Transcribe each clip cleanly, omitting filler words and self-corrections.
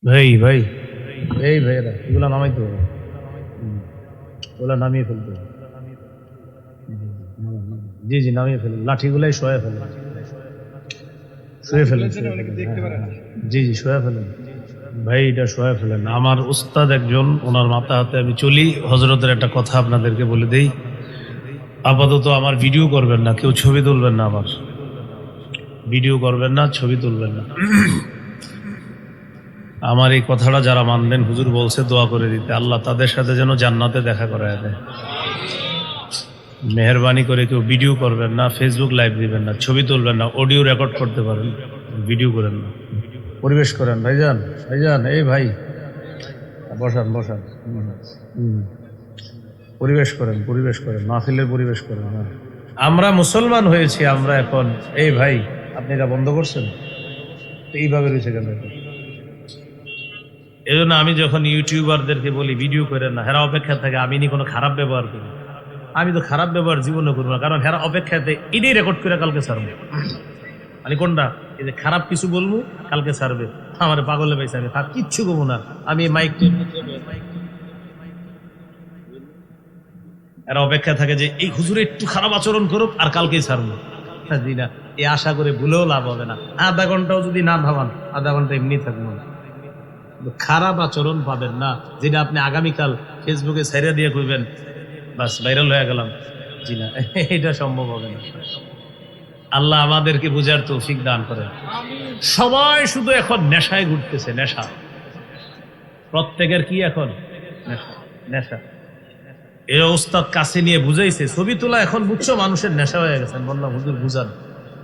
ভাই ভাই এই ভাইয়েরা এগুলো নামাইতে হবে, ওগুলো নামিয়ে ফেলতে হবে। জি জি নামিয়ে ফেলুন, লাঠিগুলাই শোয়া ফেলুন, শুয়ে ফেলুন, জি জি শোয়া ফেলুন ভাই, এটা শোয়া ফেলেন। আমার উস্তাদ একজন, ওনার মাথা হাতে আমি চলি। হজরতের একটা কথা আপনাদেরকে বলে দেই, আপাতত আমার ভিডিও করবেন না, কেউ ছবি তুলবেন না, আমার ভিডিও করবেন না, ছবি তুলবেন না। আমার এই কথাটা যারা মানবেন, হুজুর বলছে দোয়া করে দিতে, আল্লাহ তাদের সাথে যেন জান্নাতে দেখা করায় দেয়। মেহরবানি করে কেউ ভিডিও করবেন না, ফেসবুক লাইভ দিবেন না, ছবি তুলবেন না, অডিও রেকর্ড করতে পারেন, ভিডিও করেন না। পরিবেশ করেন ভাইজান, ভাইজান এই ভাই বসান বসান, পরিবেশ করেন, পরিবেশ করেন, মাহফিলের পরিবেশ করেন। হ্যাঁ, আমরা মুসলমান হয়েছি, আমরা এখন এই ভাই আপনি এটা বন্ধ করছেন এইভাবে রয়েছে কেন? এই জন্য আমি যখন ইউটিউবারদেরকে বলি ভিডিও করেন না, হেরা অপেক্ষা থাকে আমি নি কোনো খারাপ ব্যবহার করি। আমি তো খারাপ ব্যবহার জীবনে করবো না, কারণ হেরা অপেক্ষাতে এটাই রেকর্ড করে কালকে ছাড়বো। মানে কোনটা, এই যে খারাপ কিছু বলবো কালকে ছাড়বে, আমার পাগলে পাইছে, আমি কিচ্ছু করবো না, আমি মাইক এরা অপেক্ষা থাকে যে এই হুজুরে একটু খারাপ আচরণ করুক আর কালকেই ছাড়বো। জি না, এই আশা করে ভুলেও লাভ হবে না। আধা ঘন্টাও যদি না ভাবান, আধা ঘন্টা এমনি থাকবো, খারাপ আচরণ পাবেন না, যেটা আপনি আগামীকাল ফেসবুকে ছেড়ে দিয়ে কইবেন বাস ভাইরাল হয়ে গেলাম। জি না, এটা সম্ভব হবে না। আল্লাহ আমাদেরকে বুঝার তৌফিক দান করেন। সবাই শুধু এখন নেশায় ঘুরতেছে, নেশা প্রত্যেকের কি এখন নেশা, নেশা। এ ওস্তাদ কাছে নিয়ে বুঝাইছে, ছবি তোলা এখন বুঝছো মানুষের নেশা হয়ে গেছে। বললাম হুজুর বুঝান,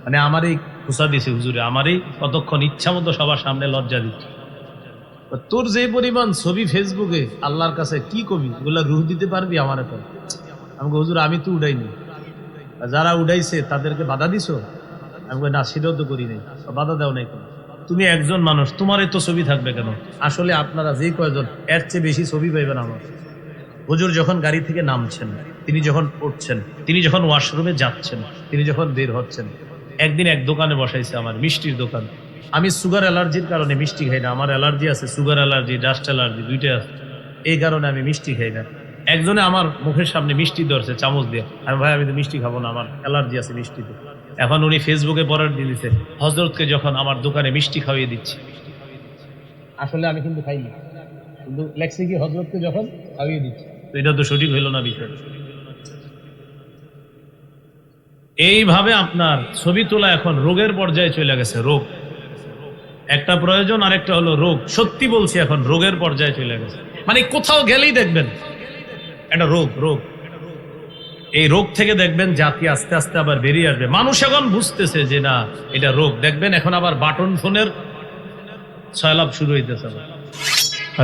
মানে আমারই খুশা দিছে হুজুরে, আমারই কতক্ষণ ইচ্ছা মতো সবার সামনে লজ্জা দিচ্ছে। তোর যে পরিমাণ ছবি ফেসবুকে, আল্লাহর কাছে কি কবি, ওগুলা রুহ দিতে পারবি আমার? এখন আমাকে হুজুর আমি তো উঠাইনি, যারা উঠাইছে তাদেরকে বাধা দিছো? আমি না, সেটাও তো করি নাই, বাধা দাও নাই কেন? তুমি একজন মানুষ, তোমার এত ছবি থাকবে কেন? আসলে আপনারা যে কয়জন, এর চেয়ে বেশি ছবি পাইবেন আমার। হুজুর যখন গাড়ি থেকে নামছেন, তিনি যখন উঠছেন, তিনি যখন ওয়াশরুমে যাচ্ছেন, তিনি যখন বের হচ্ছেন, একদিন এক দোকানে বসাইছে, আমার মিষ্টির দোকান। আমি সুগার অ্যালার্জির কারণে মিষ্টি খাই না, আমার অ্যালার্জি আছে, সুগার অ্যালার্জি, ডাস্ট অ্যালার্জি দুইটাই আছে, এই কারণে আমি মিষ্টি খাই না। একজনে আমার মুখের সামনে মিষ্টি ধরছে চামচ দিয়ে, আমি ভাই আমি তো মিষ্টি খাবো না, আমার অ্যালার্জি আছে মিষ্টিতে। এখন উনি ফেসবুকে পড়ার দিয়ে দিচ্ছে হযরতকে যখন আমার দোকানে মিষ্টি খাইয়ে দিচ্ছে। আসলে আমি কিন্তু খাইনি, কিন্তু লেখছে কি হযরতকে যখন খাইয়ে দিচ্ছে, তো এটা তো সঠিক হইল না বিষয়। এইভাবে আপনার ছবি তোলা এখন রোগের পর্যায়ে চলে গেছে, রোগ। একটা প্রয়োজন, আরেকটা হলো রোগ। সত্যি বলছি, এখন রোগের পর্যায়ে চলে গেছে, মানে কোথাও গেলেই দেখবেন একটা রোগ, রোগ। এই রোগ থেকে দেখবেন জাতি আস্তে আস্তে আবার বেরিয়ে আসবে। মানুষ এখন বুঝতেছে যে না এটা রোগ। দেখবেন এখন আবার বাটন ফোনের সয়লাভ শুরু হইতেছে।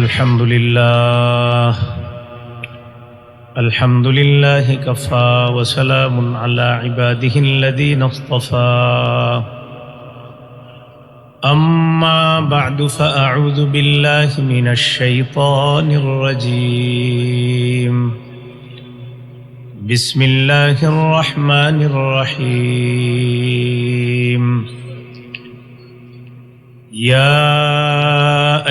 আলহামদুলিল্লাহ, আলহামদুলিল্লাহি কাফা ওয়া সালামুন আলা ইবাদিহিল্লাযীনা ইসতাফা। أما بعد فأعوذ بالله من الشيطان الرجيم. بسم الله الرحمن الرحيم. يا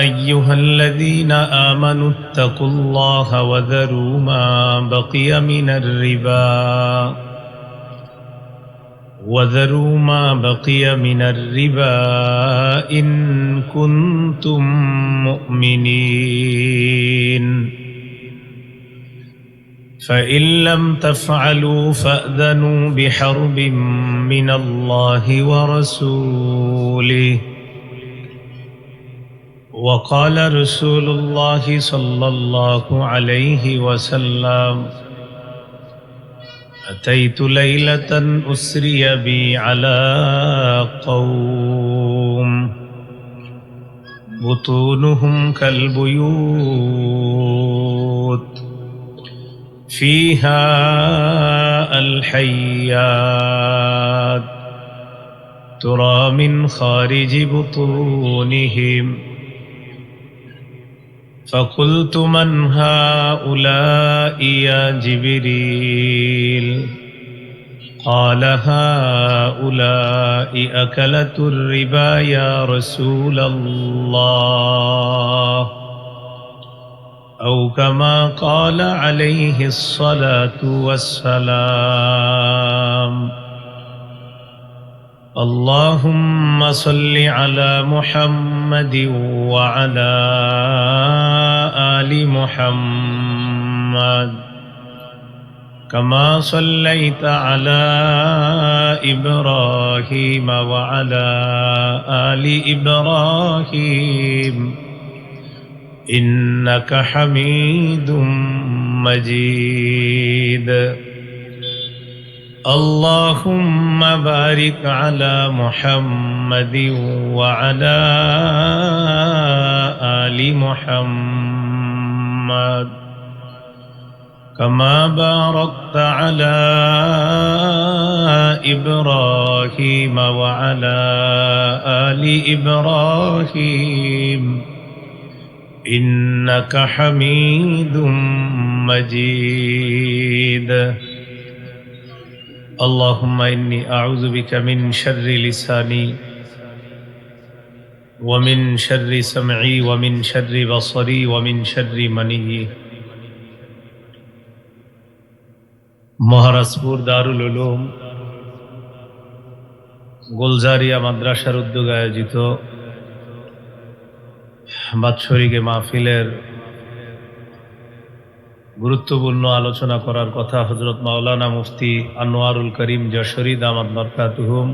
أيها الذين آمنوا اتقوا الله وذروا ما بقي من الربا إن كنتم مؤمنين فإن لم تفعلوا فأذنوا بحرب من الله ورسوله. وقال رسول الله صلى الله عليه وسلم: أتيت ليلة أسري بي على قوم بطونهم كالبيوت فيها الحيات ترى من خارج بطونهم. فقلت من هؤلاء يا جبريل؟ قال هؤلاء أكلة الربا يا رسول الله. كما قال عليه الصلاة والسلام اللهم صل على محمد وعلى آل محمد كما صليت على إبراهيم وعلى آل إبراهيم إنك حميد مجيد اللهم بارك على محمد وعلى آل محمد كما باركت على إبراهيم وعلى آل إبراهيم إنك حميد مجيد اللهم إني أعوذ بك من شر لساني ومن شر سمعي ومن شر بصري ومن شر مني মহারাজপুর দারুল উলুম গোলজারিয়া মাদ্রাসার উদ্যোগে আয়োজিত বাৎসরিক মাহফিলের গুরুত্বপূর্ণ আলোচনা করার কথা হযরত মাওলানা মুফতি আনোয়ারুল করিম যশোরী দামাত বরকাতুহুম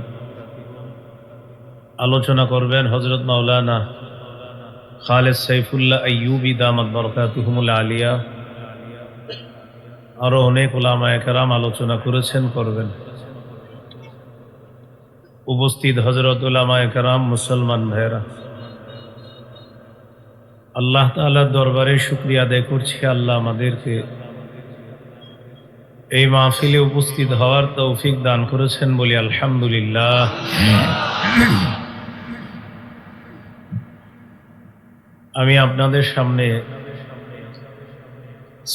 আলোচনা করবেন হযরত মাওলানা খালেদ সাইফুল্লাহ আইয়ুবী দামাত বরকাতুহুমুল আলিয়া আরো অনেক উলামায়ে কেরাম আলোচনা করেছেন করবেন উপস্থিত হযরত উলামায়ে কেরাম মুসলমান ভাইরা আল্লাহ তাআলার দরবারে শুকরিয়া আদায় করছি আল্লাহ আমাদেরকে এই মাহফিলে উপস্থিত হওয়ার তৌফিক দান করেছেন বলি আলহামদুলিল্লাহ। আমি আপনাদের সামনে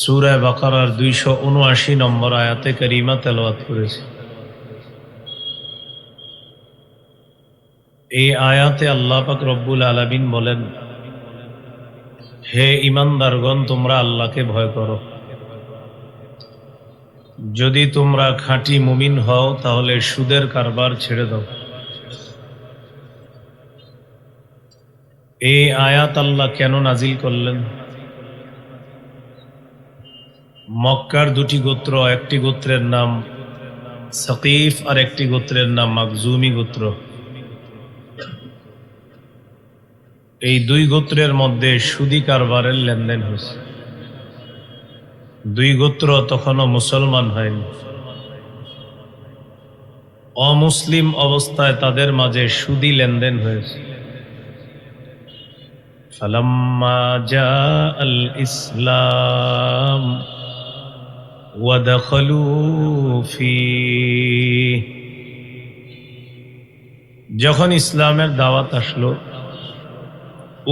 সূরা বাকারার 279 নম্বর আয়াতে কারিমা তেলাওয়াত করেছি। এই আয়াতে আল্লাহ পাক রব্বুল আলামিন বলেন, হে ঈমানদারগণ তোমরা আল্লাহকে ভয় করো, যদি তোমরা খাঁটি মুমিন হও তাহলে সুদের কারবার ছেড়ে দাও। এই আয়াত আল্লাহ কেন নাজিল করলেন? মক্কার দুটি গোত্র, একটি গোত্রের নাম সাকিফ আর একটি গোত্রের নাম মাখজুমি গোত্র। এই দুই গোত্রের মধ্যে সুদি কারবারের লেনদেন হয়েছে। দুই গোত্র তখনও মুসলমান হয়নি। অমুসলিম অবস্থায় তাদের মাঝে সুদি লেনদেন হয়েছে। ফালাম্মা জাআল ইসলাম ওয়া দাখালু ফীহি, যখন ইসলামের দাওয়াত আসলো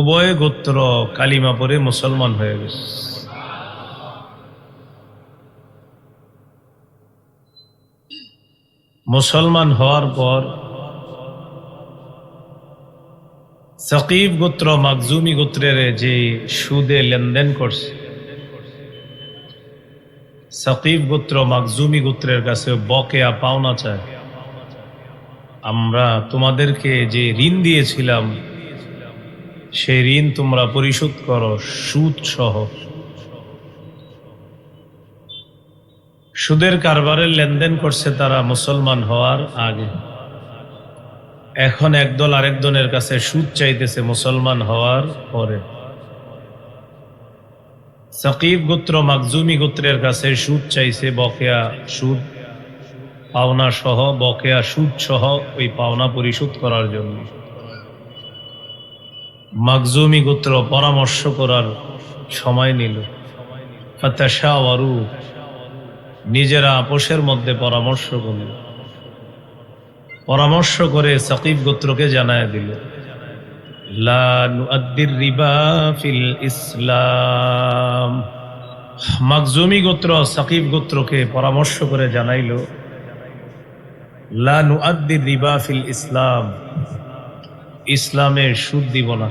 উভয় গোত্র কালিমা পড়ে মুসলমান হয়ে গেছে। মুসলমান হওয়ার পর সাকিফ গোত্র মাখজুমি গোত্রের যে সুদে লেনদেন করছে, সাকিফ গোত্র মাখজুমি গোত্রের কাছে বকেয়া পাওনা চায়। আমরা তোমাদেরকে যে ঋণ দিয়েছিলাম সেই ঋণ তোমরা পরিশোধ করো সুদ সহ। সুদের কারবারের লেনদেন করছে তারা মুসলমান হওয়ার আগে। এখন একদল আরেকজনের কাছে সুদ চাইতেছে মুসলমান হওয়ার পরে। সাকিফ গোত্র মাখজুমি গোত্রের কাছে সুদ চাইছে, বকেয়া সুদ পাওনা সহ, বকেয়া সুদ সহ ওই পাওনা পরিশোধ করার জন্য। মাখজুমি গোত্র পরামর্শ করার সময় নিল। ফাতাশাওয়ারু, নিজেরা আপোষের মধ্যে পরামর্শ করল। পরামর্শ করে সাকিফ গোত্রকে জানায় দিল, লা নুআদ্দির রিবা ফিল ইসলাম। মাখজুমি গোত্র সাকিফ গোত্রকে পরামর্শ করে জানাইল, লা নুআদ্দির রিবা ফিল ইসলাম, ইসলামে সুদ দিব না।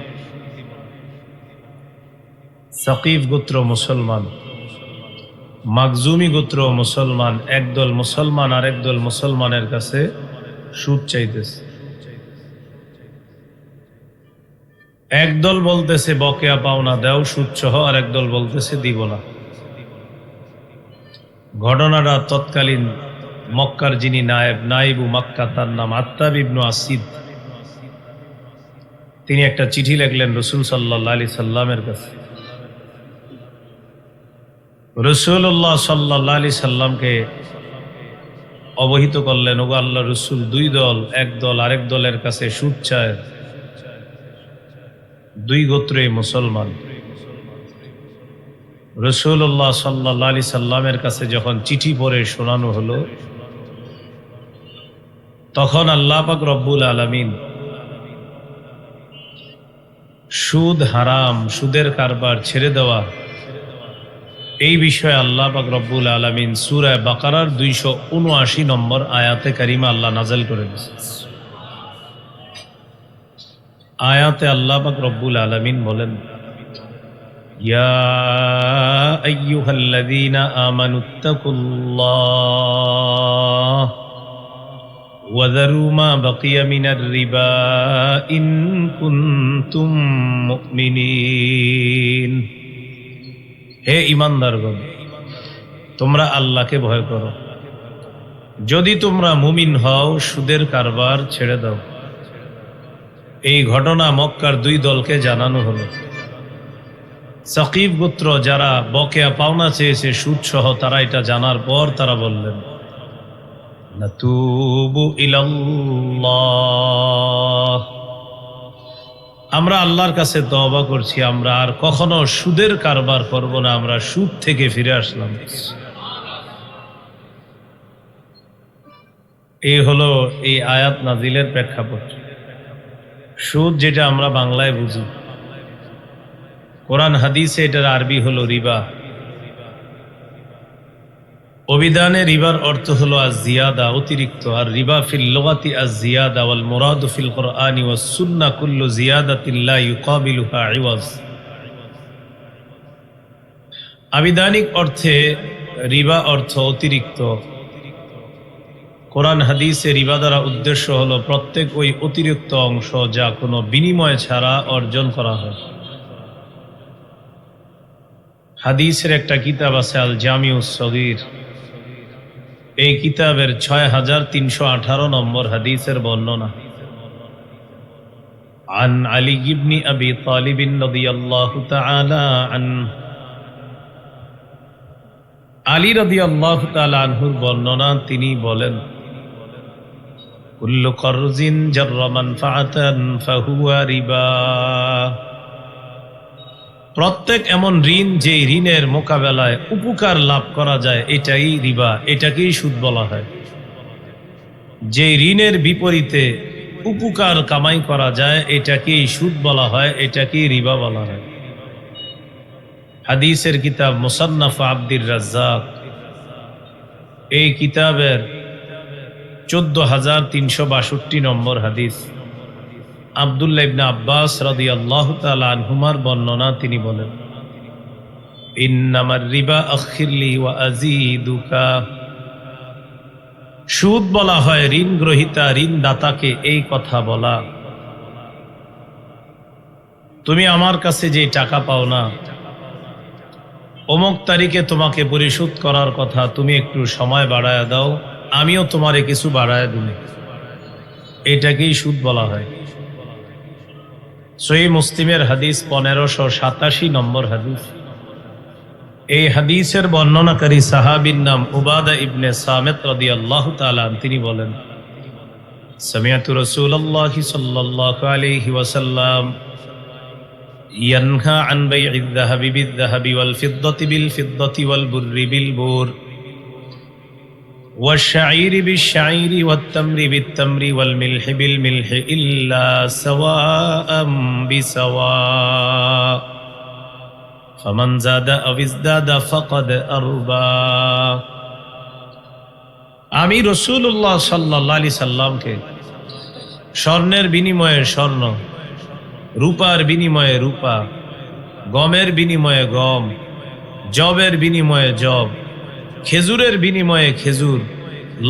সাকিফ গোত্র মুসলমান, মাকজুমি গোত্র মুসলমান। একদল মুসলমান আর একদল মুসলমানের কাছে সুদ চাইতেছে। একদল বলতেছে বকেয়া পাওনা দাও সুদ সহ, আর একদল বলতেছে দিব না। ঘটনাটা তৎকালীন মক্কার যিনি নায়েবু মক্কা, তার নাম আত্তাব ইবনু আসিদ, তিনি একটা চিঠি লিখলেন রাসূল সাল্লাল্লাহু আলাইহি সাল্লামের কাছে। রাসূলুল্লাহ সাল্লাল্লাহু আলাইহি সাল্লামকে অবহিত করলেন, ওগো আল্লাহর রাসূল, দুই দল, এক দল আরেক দলের কাছে সুদ চায়, দুই গোত্রই মুসলমান। রাসূলুল্লাহ সাল্লাল্লাহু আলাইহি সাল্লামের কাছে যখন চিঠি পড়ে শোনানো হলো, তখন আল্লাহ পাক রব্বুল আলামিন সুদ হারাম, সুদের কারবার ছেড়ে দেওয়া, এই বিষয়ে আল্লাহ পাক রব্বুল আলামিন সূরা বাকারার 279 নম্বর আয়াতে কারিমা আল্লাহ নাযিল করে দিয়েছেন। আয়াতে আল্লাহ পাক রব্বুল আলামিন বলেন, ইয়া আইয়ুহাল্লাযীনা আমানুত্তাকুল্লাহ ওয়া যারু মা বাকিয়া মিনার রিবা ইন কুনতুম মুমিনিন। হে ঈমানদারগণ, তোমরা আল্লাহকে ভয় করো, যদি তোমরা মুমিন হও সুদের কারবার ছেড়ে দাও। এই ঘটনা মক্কার দুই দলকে জানানো হলো। সাকিফ গোত্র যারা বকেয়া পাওনা চেয়েছে সুদ সহ, তারা এটা জানার পর তারা বললেন, নাতুবু ইলাল্লাহ, আমরা আল্লাহর কাছে তওবা করছি, আমরা আর কখনো সুদের কারবার করব না, আমরা সুদ থেকে ফিরে আসলাম। এই হলো এই আয়াত নাজিলের প্রেক্ষাপট। সুদ যেটা আমরা বাংলায় বুঝি, কোরআন হাদিসে এটার আরবি হলো রিবা। অভিধানে রিবার অর্থ হলো আজ-জিয়াদা, অতিরিক্ত। আর রিবা ফিল লুগাতি আজ-জিয়াদা ওয়াল মুরাদু ফিল কুরআনি ওয়াস সুন্নাহ কুল্লু জিয়াদাতিন লা ইউকাবিলুহা ইওয়াজ। আবিধানিক অর্থে রিবা অর্থ অতিরিক্ত। কোরআন হাদিসে রিবা দ্বারা উদ্দেশ্য হলো প্রত্যেক ওই অতিরিক্ত অংশ যা কোনো বিনিময় ছাড়া অর্জন করা হয়। হাদিসের একটা কিতাব আছে আল জামিউস সগীর, এই কিতাবের 6318 নম্বর হাদিসের বর্ণনা। আন আলী ইবনে আবি তালিব রাদিয়াল্লাহু তাআলা আনহু, আলী রাদিয়াল্লাহু তাআলা আনহুর বর্ণনা, তিনি বলেন, কুল্লু কারজিন জাররা মানফাআতান ফাহুয়া রিবা। প্রত্যেক এমন ঋণ যে ঋণের মোকাবেলায় উপকার লাভ করা যায়, এটাই রিবা, এটাকেই সুদ বলা হয়। যে ঋণের বিপরীতে উপকার কামাই করা যায়, এটাকেই সুদ বলা হয়, এটাকেই রিবা বলা হয়। হাদিসের কিতাব মুসান্নাফ আব্দুর রাজ্জাক, এই কিতাবের 14362 নম্বর হাদিস। আব্দুল্লাহ ইবনে আব্বাস রাদিয়াল্লাহু তাআলা আনহুমার বর্ণনা, তিনি বলেন, ইন্নামার রিবা আখিরলি ওয়া আযীদুকা। সুদ বলা হয় ঋণ গ্রহীতা ঋণদাতাকে এই কথা বলা, তুমি আমার কাছে যে টাকা পাও না, অমুক তারিখে তোমাকে পরিশোধ করার কথা, তুমি একটু সময় বাড়ায়া দাও, আমিও তোমারে কিছু বাড়ায়া দিই, এটাকেই সুদ বলা হয়। সহিহ মুসলিমের হাদিস 1587 নম্বর হাদিস। এই হাদিসের বর্ণনাকারী সাহাবীর নাম উবাদা ইবনে সামিত রাদিয়াল্লাহু তাআলা, তিনি বলেন, সামিআতু রাসূলুল্লাহ সাল্লাল্লাহু আলাইহি ওয়াসাল্লাম ইয়ানহা আন বাই'আয যাহাবি বিয-যাহাবি ওয়াল ফিদ্দাতি বিল ফিদ্দাতি ওয়াল বুররি বিল বুর والشعير بالشعير والتمر بالتمر والملح بالملح إلا سواء بسواء فمن زاد أو ازداد فقد أربى। আমি রাসূলুল্লাহ সাল্লাল্লাহু আলাইহি সাল্লামকে স্বর্ণের বিনিময়ে স্বর্ণ, রূপার বিনিময়ে রূপা, গমের বিনিময়ে গম, জবের বিনিময়ে জব, খেজুরের বিনিময়ে খেজুর,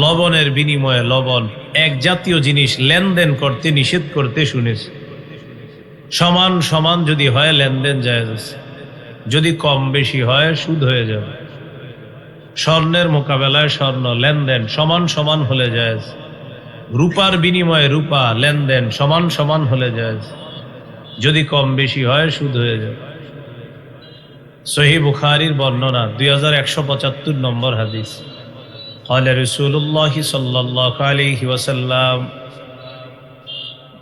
লবণের বিনিময়ে লবণ, এক জাতীয় জিনিস লেনদেন করতে নিষেধ করতে শুনেছি। সমান সমান যদি হয় লেনদেন জায়েজ আছে, যদি কম বেশি হয় সুদ হয়ে যাবে। স্বর্ণের মোকাবেলায় স্বর্ণ লেনদেন সমান সমান হলে জায়েজ, রূপার বিনিময়ে রূপা লেনদেন সমান সমান হলে জায়েজ, যদি কম বেশি হয় সুদ হয়ে যাবে। সহিহ বুখারীর বর্ণনা 2175 নম্বর হাদিস। قال رسول الله صلى الله عليه وسلم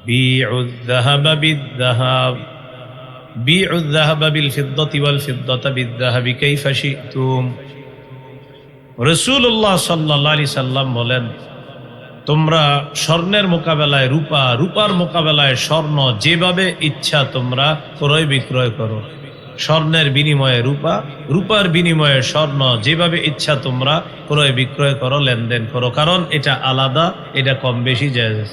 بيعوا الذهب بالذهب بيعوا الذهب بالفضة والفضة بالذهب كيف شئتم। রাসূলুল্লাহ সাল্লাল্লাহু আলাইহি সাল্লাম বলেন, তোমরা স্বর্ণের মোকাবেলায় রূপা, রূপার মোকাবেলায় স্বর্ণ যেভাবে ইচ্ছা তোমরা ক্রয় বিক্রয় করো। স্বর্ণের বিনিময়ে রূপা, রূপার বিনিময়ে স্বর্ণ যেভাবে ইচ্ছা তোমরা ক্রয় বিক্রয় করো, লেনদেন করো, কারণ এটা আলাদা, এটা কম বেশি জায়েজ।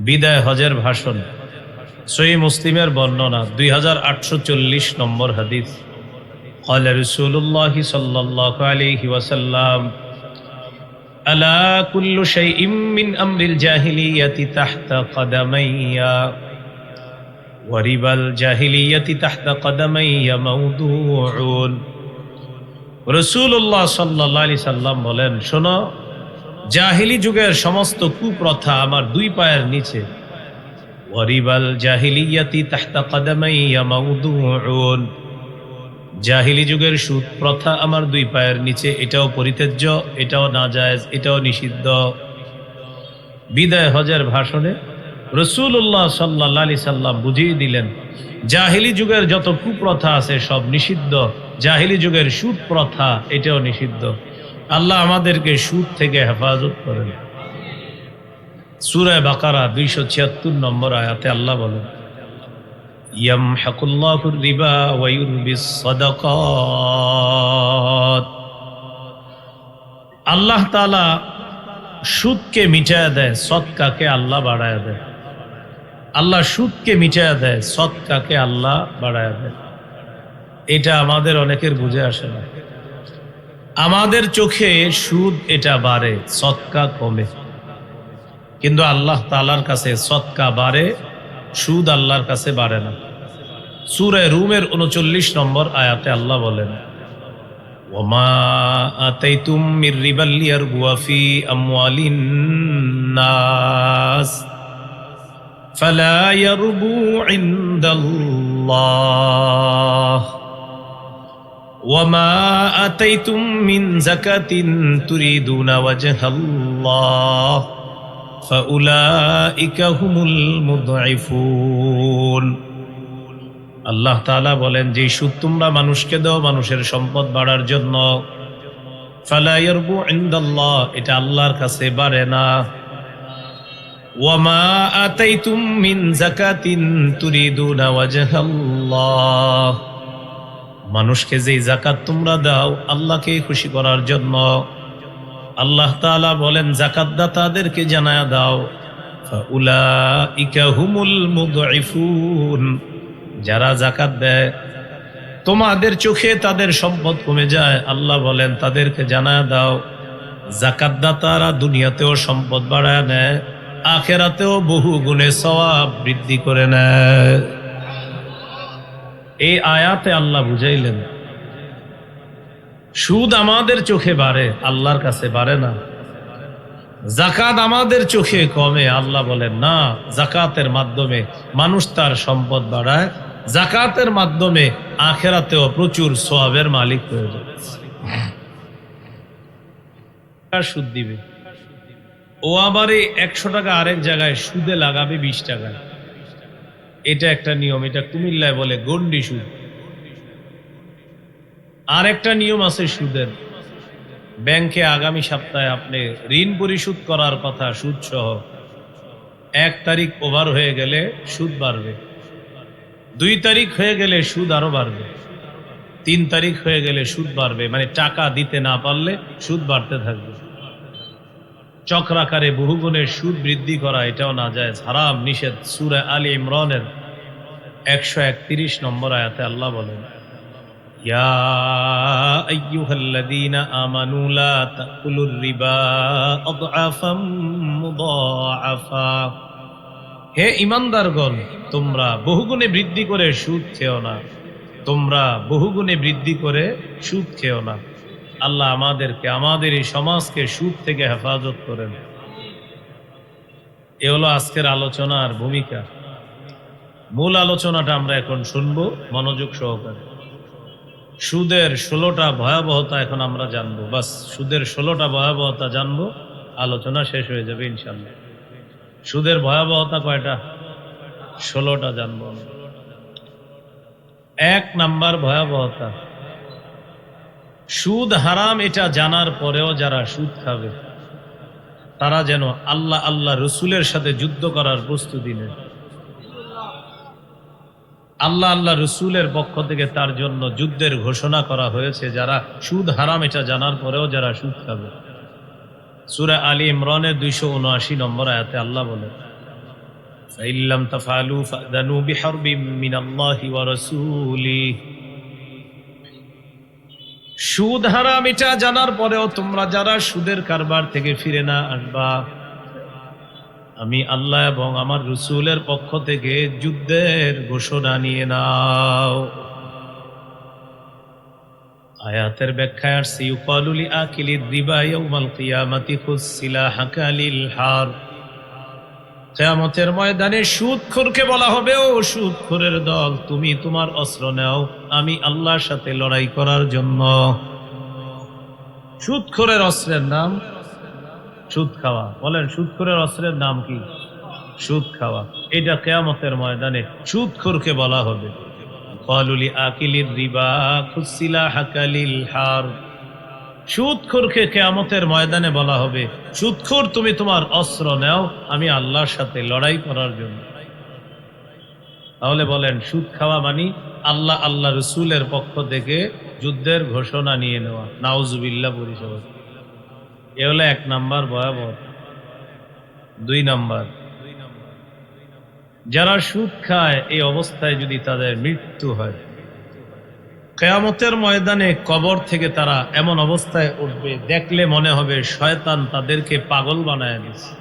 বিদায় হজের ভাষণ, সহিহ মুসলিমের বর্ণনা 2840 নম্বর হাদিস। قال رسول الله صلى الله عليه وسلم ألا كل شيء من أمر الجاهلية تحت قدمي وربا الجاهلية تحت قدمي موضوع। রাসূলুল্লাহ সাল্লাল্লাহু আলাইহি সাল্লাম বলেন, শোনো, জাহিলি যুগের সমস্ত কুপ্রথা আমার দুই পায়ের নিচে। ওয়ারিবাল জাহিলিয়াতি তাহতা কদমাইয়া মাউদুউন, জাহিলি যুগের সুদ প্রথা আমার দুই পায়ের নিচে, এটাও পরিত্যাজ্য, এটাও নাজায়েজ, এটাও নিষিদ্ধ। বিদায় হজের ভাষণে রাসূলুল্লাহ সাল্লাল্লাহু আলাইহি সাল্লাম বুঝিয়ে দিলেন, জাহিলি যুগের যত কুপ্রথা আছে সব নিষিদ্ধ, জাহিলি যুগের সুদ প্রথা এটাও নিষিদ্ধ। আল্লাহ আমাদেরকে সুদ থেকে হেফাজত করেন। সূরা বাকারা 276 নম্বর আয়াতে আল্লাহ বলেন, ইয়ামহাকুল্লাহুর রিবা ওয়া ইউরবিস সাদাকাত। আল্লাহ তাআলা সুদকে মিটায়া দেয়, সদকাকে আল্লাহ বাড়ায়া দেয়। আল্লাহ সুদকে মিটায়া দেয়, সদকাকে আল্লাহ বাড়ায়া দেয়। এটা আমাদের অনেকের বুঝে আসে না। আমাদের চোখে সুদ এটা বাড়ে, সদকা কমে, কিন্তু আল্লাহ তাআলার কাছে সদকা বাড়ে, সুদ আল্লাহর কাছে বাড়ে না। সূরা রুমের 39 নম্বর আয়াতে আল্লাহ বলেন, ওয়ামা আতাইতুম মির রিবাল লিয়ারবুয়া ফি আমওয়ালিন নাস ফালা ইয়ারবু ইনদাল্লাহ ওয়ামা আতাইতুম মিন যাকাতিন তুরিদুনা ওয়াজহাল্লাহ ফাউলাইকা হুমুল মুদঈফুন। আল্লাহ তাআলা বলেন, যে সুদ তোমরা মানুষকে দাও মানুষের সম্পদ বাড়ার জন্য, ফালা ইয়ারবু ইনদাল্লাহ, এটা আল্লাহর কাছে বাড়ে না। ওয়ামা আতাইতুম মিন যাকাতিন তুরিদুনা ওয়াজহাল্লাহ, মানুষকে যে যাকাত তোমরা দাও আল্লাহকে খুশি করার জন্য, আল্লাহ তাআলা বলেন যাকাত দাতাদেরকে জানায়া দাও, ফাউলাইকা হুমুল মুদঈফুন, যারা যাকাত দেয় তোমাদের চোখে তাদের সম্পদ কমে যায়, আল্লাহ বলেন তাদেরকে জানায়া দাও, যাকাত দাতারা দুনিয়াতেও সম্পদ বাড়ায় নেয়, আখিরাতেও বহু গুণে সওয়াব বৃদ্ধি করে নেয়। এই আয়াতে আল্লাহ বুঝাইলেন সুদ আমাদের চোখে বাড়ে, আল্লাহর কাছে বাড়ে না। যাকাত আমাদের চোখে কমে, আল্লাহ বলেন না, যাকাতের মাধ্যমে মানুষ তার সম্পদ বাড়ায়, যাকাতের মাধ্যমে আখিরাতেও প্রচুর সওয়াবের মালিক হয়ে যাবে। সুদ দিবে, ও আবার এই 100 টাকা আরেক জায়গায় সুদে লাগাবে 20 টাকায়। এটা একটা নিয়ম, এটা কুমিল্লায় বলে গন্ডি সুদ। আর একটা নিয়ম আছে সুদের, ব্যাংকে আগামী সপ্তাহে আপনি ঋণ পরিশোধ করার কথা, সুদ সহ। 1 তারিখ ওভার হয়ে গেলে সুদ বাড়বে, 2 তারিখ হয়ে গেলে সুদ আরো বাড়বে, 3 তারিখ হয়ে গেলে সুদ বাড়বে, মানে টাকা দিতে না পারলে সুদ বাড়তে থাকবে। চক্রাকারে বহুগুণে সুদ বৃদ্ধি করা এটাও নাজায়েজ, হারাম, নিষেধ। সূরা আলী ইমরানের 131 নম্বর আয়াতে আল্লাহ বলেন, ইয়া আইয়ুহাল্লাযীনা আমানু লা তাকুলুর রিবা আদআফাম মুদাআফা। হে ঈমানদারগণ, তোমরা বহুগুণে বৃদ্ধি করে সুদ খেও না, তোমরা বহুগুণে বৃদ্ধি করে সুদ খেও না। আল্লাহ আমাদেরকে, আমাদের এই সমাজকে সুদ থেকে হেফাজত করেন। এ হলো আজকের আলোচনার ভূমিকা। মূল আলোচনাটা আমরা এখন শুনবো মনোযোগ সহকারে। সুদের 16টা ভয়াবহতা এখন আমরা জানবো। বাস সুদের 16টা ভয়াবহতা জানবো, আলোচনা শেষ হয়ে যাবে ইনশাল্লাহ। সুদের ভয়াবহতা কয়টা? 16টা জানবো। 1 নাম্বার ভয়াবহতা, সুদ হারাম এটা জানার পরেও যারা সুদ খাবে তারা যেন আল্লাহ আল্লাহ রসুলের সাথে যুদ্ধ করার প্রস্তুতি নেয়। আল্লাহ আল্লাহ রসুলের পক্ষ থেকে তার জন্য যুদ্ধের ঘোষণা করা হয়েছে, যারা সুদ হারাম এটা জানার পরেও যারা সুদ খাবে। সূরা আলী ইমরানের 279 নম্বর আয়াতে আল্লাহ বলেন, ফাইল্লাম তাফআলু ফাদানু বিহারবিম মিনাল্লাহি ওয়া রাসূলিহি। সুদ হারাম এটা জানার পরেও তোমরা যারা সুদের কারবার থেকে ফিরে না আসবা, আমি আল্লাহ এবং আমার রসুলের পক্ষ থেকে যুদ্ধের ঘোষণা নিয়ে নাও। আয়াতের ব্যাখ্যায় আসছে, ইউকালু লিআকিলির রিবা ইয়াউমাল কিয়ামাতি খুয সিলাহাকা লিল হার। কিয়ামতের ময়দানে সুদখোরকে বলা হবে, ও সুদখোরের দল, তুমি তোমার অস্ত্র নাও, আমি আল্লাহর সাথে লড়াই করার জন্য। সুদখোরের অস্ত্রের নাম সুদ খাওয়া। বলেন, সুদখোরের অস্ত্রের নাম কি? সুদ খাওয়া। এটা কিয়ামতের ময়দানে সুদখোরকে বলা হবে। ক্বালু লিআকিলির রিবা খুয সিলাহাকা লিল হার। সুদখোরকে কিয়ামতের ময়দানে বলা হবে, সুদখোর, তুমি তোমার অস্ত্র নাও, আমি আল্লাহর সাথে লড়াই করার জন্য। তাহলে বলেন, সুদ খাওয়া মানে আল্লাহ আল্লাহ রসুলের পক্ষ থেকে যুদ্ধের ঘোষণা নিয়ে নেওয়া। নাউজুবিল্লাহ পরিষদ। এ হলো 1 নাম্বার ভয়াবহ। 2 নাম্বার, যারা সুদ খায় এই অবস্থায় যদি তাদের মৃত্যু হয়, কিয়ামতের ময়দানে কবর থেকে তারা এমন অবস্থায় উঠবে, দেখলে মনে হবে শয়তান তাদেরকে পাগল বানায় দিয়েছে।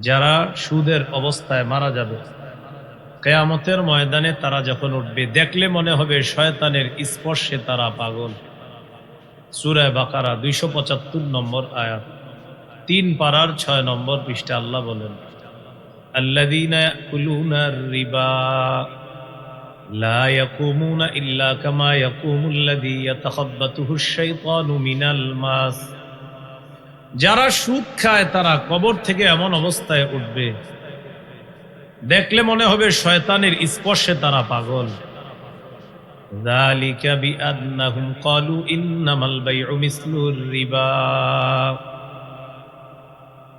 যারা সুদের অবস্থায় মারা যাবে, কিয়ামতের ময়দানে তারা যখন উঠবে, দেখলে মনে হবে শয়তানের স্পর্শে তারা পাগল। সূরা বাকারা 275 নম্বর আয়াত, 3 পারার 6 নম্বর পৃষ্ঠা আল্লাহ বলেন, আল্লাযীনা ইয়াকুলুনার রিবা লা ইয়াকুমুনা ইল্লা কামা ইয়াকুমুল্লাযী ইয়াতাখাব্বাতুহুশ শাইতানু মিনাল মাস। যারা সুদ খায় তারা কবর থেকে এমন অবস্থায় উঠবে, দেখলে মনে হবে শয়তানের স্পর্শে তারা পাগল। যালিকা বিআন্নাহুম ক্বালু ইন্নামাল বাইউ মিসলুর রিবা।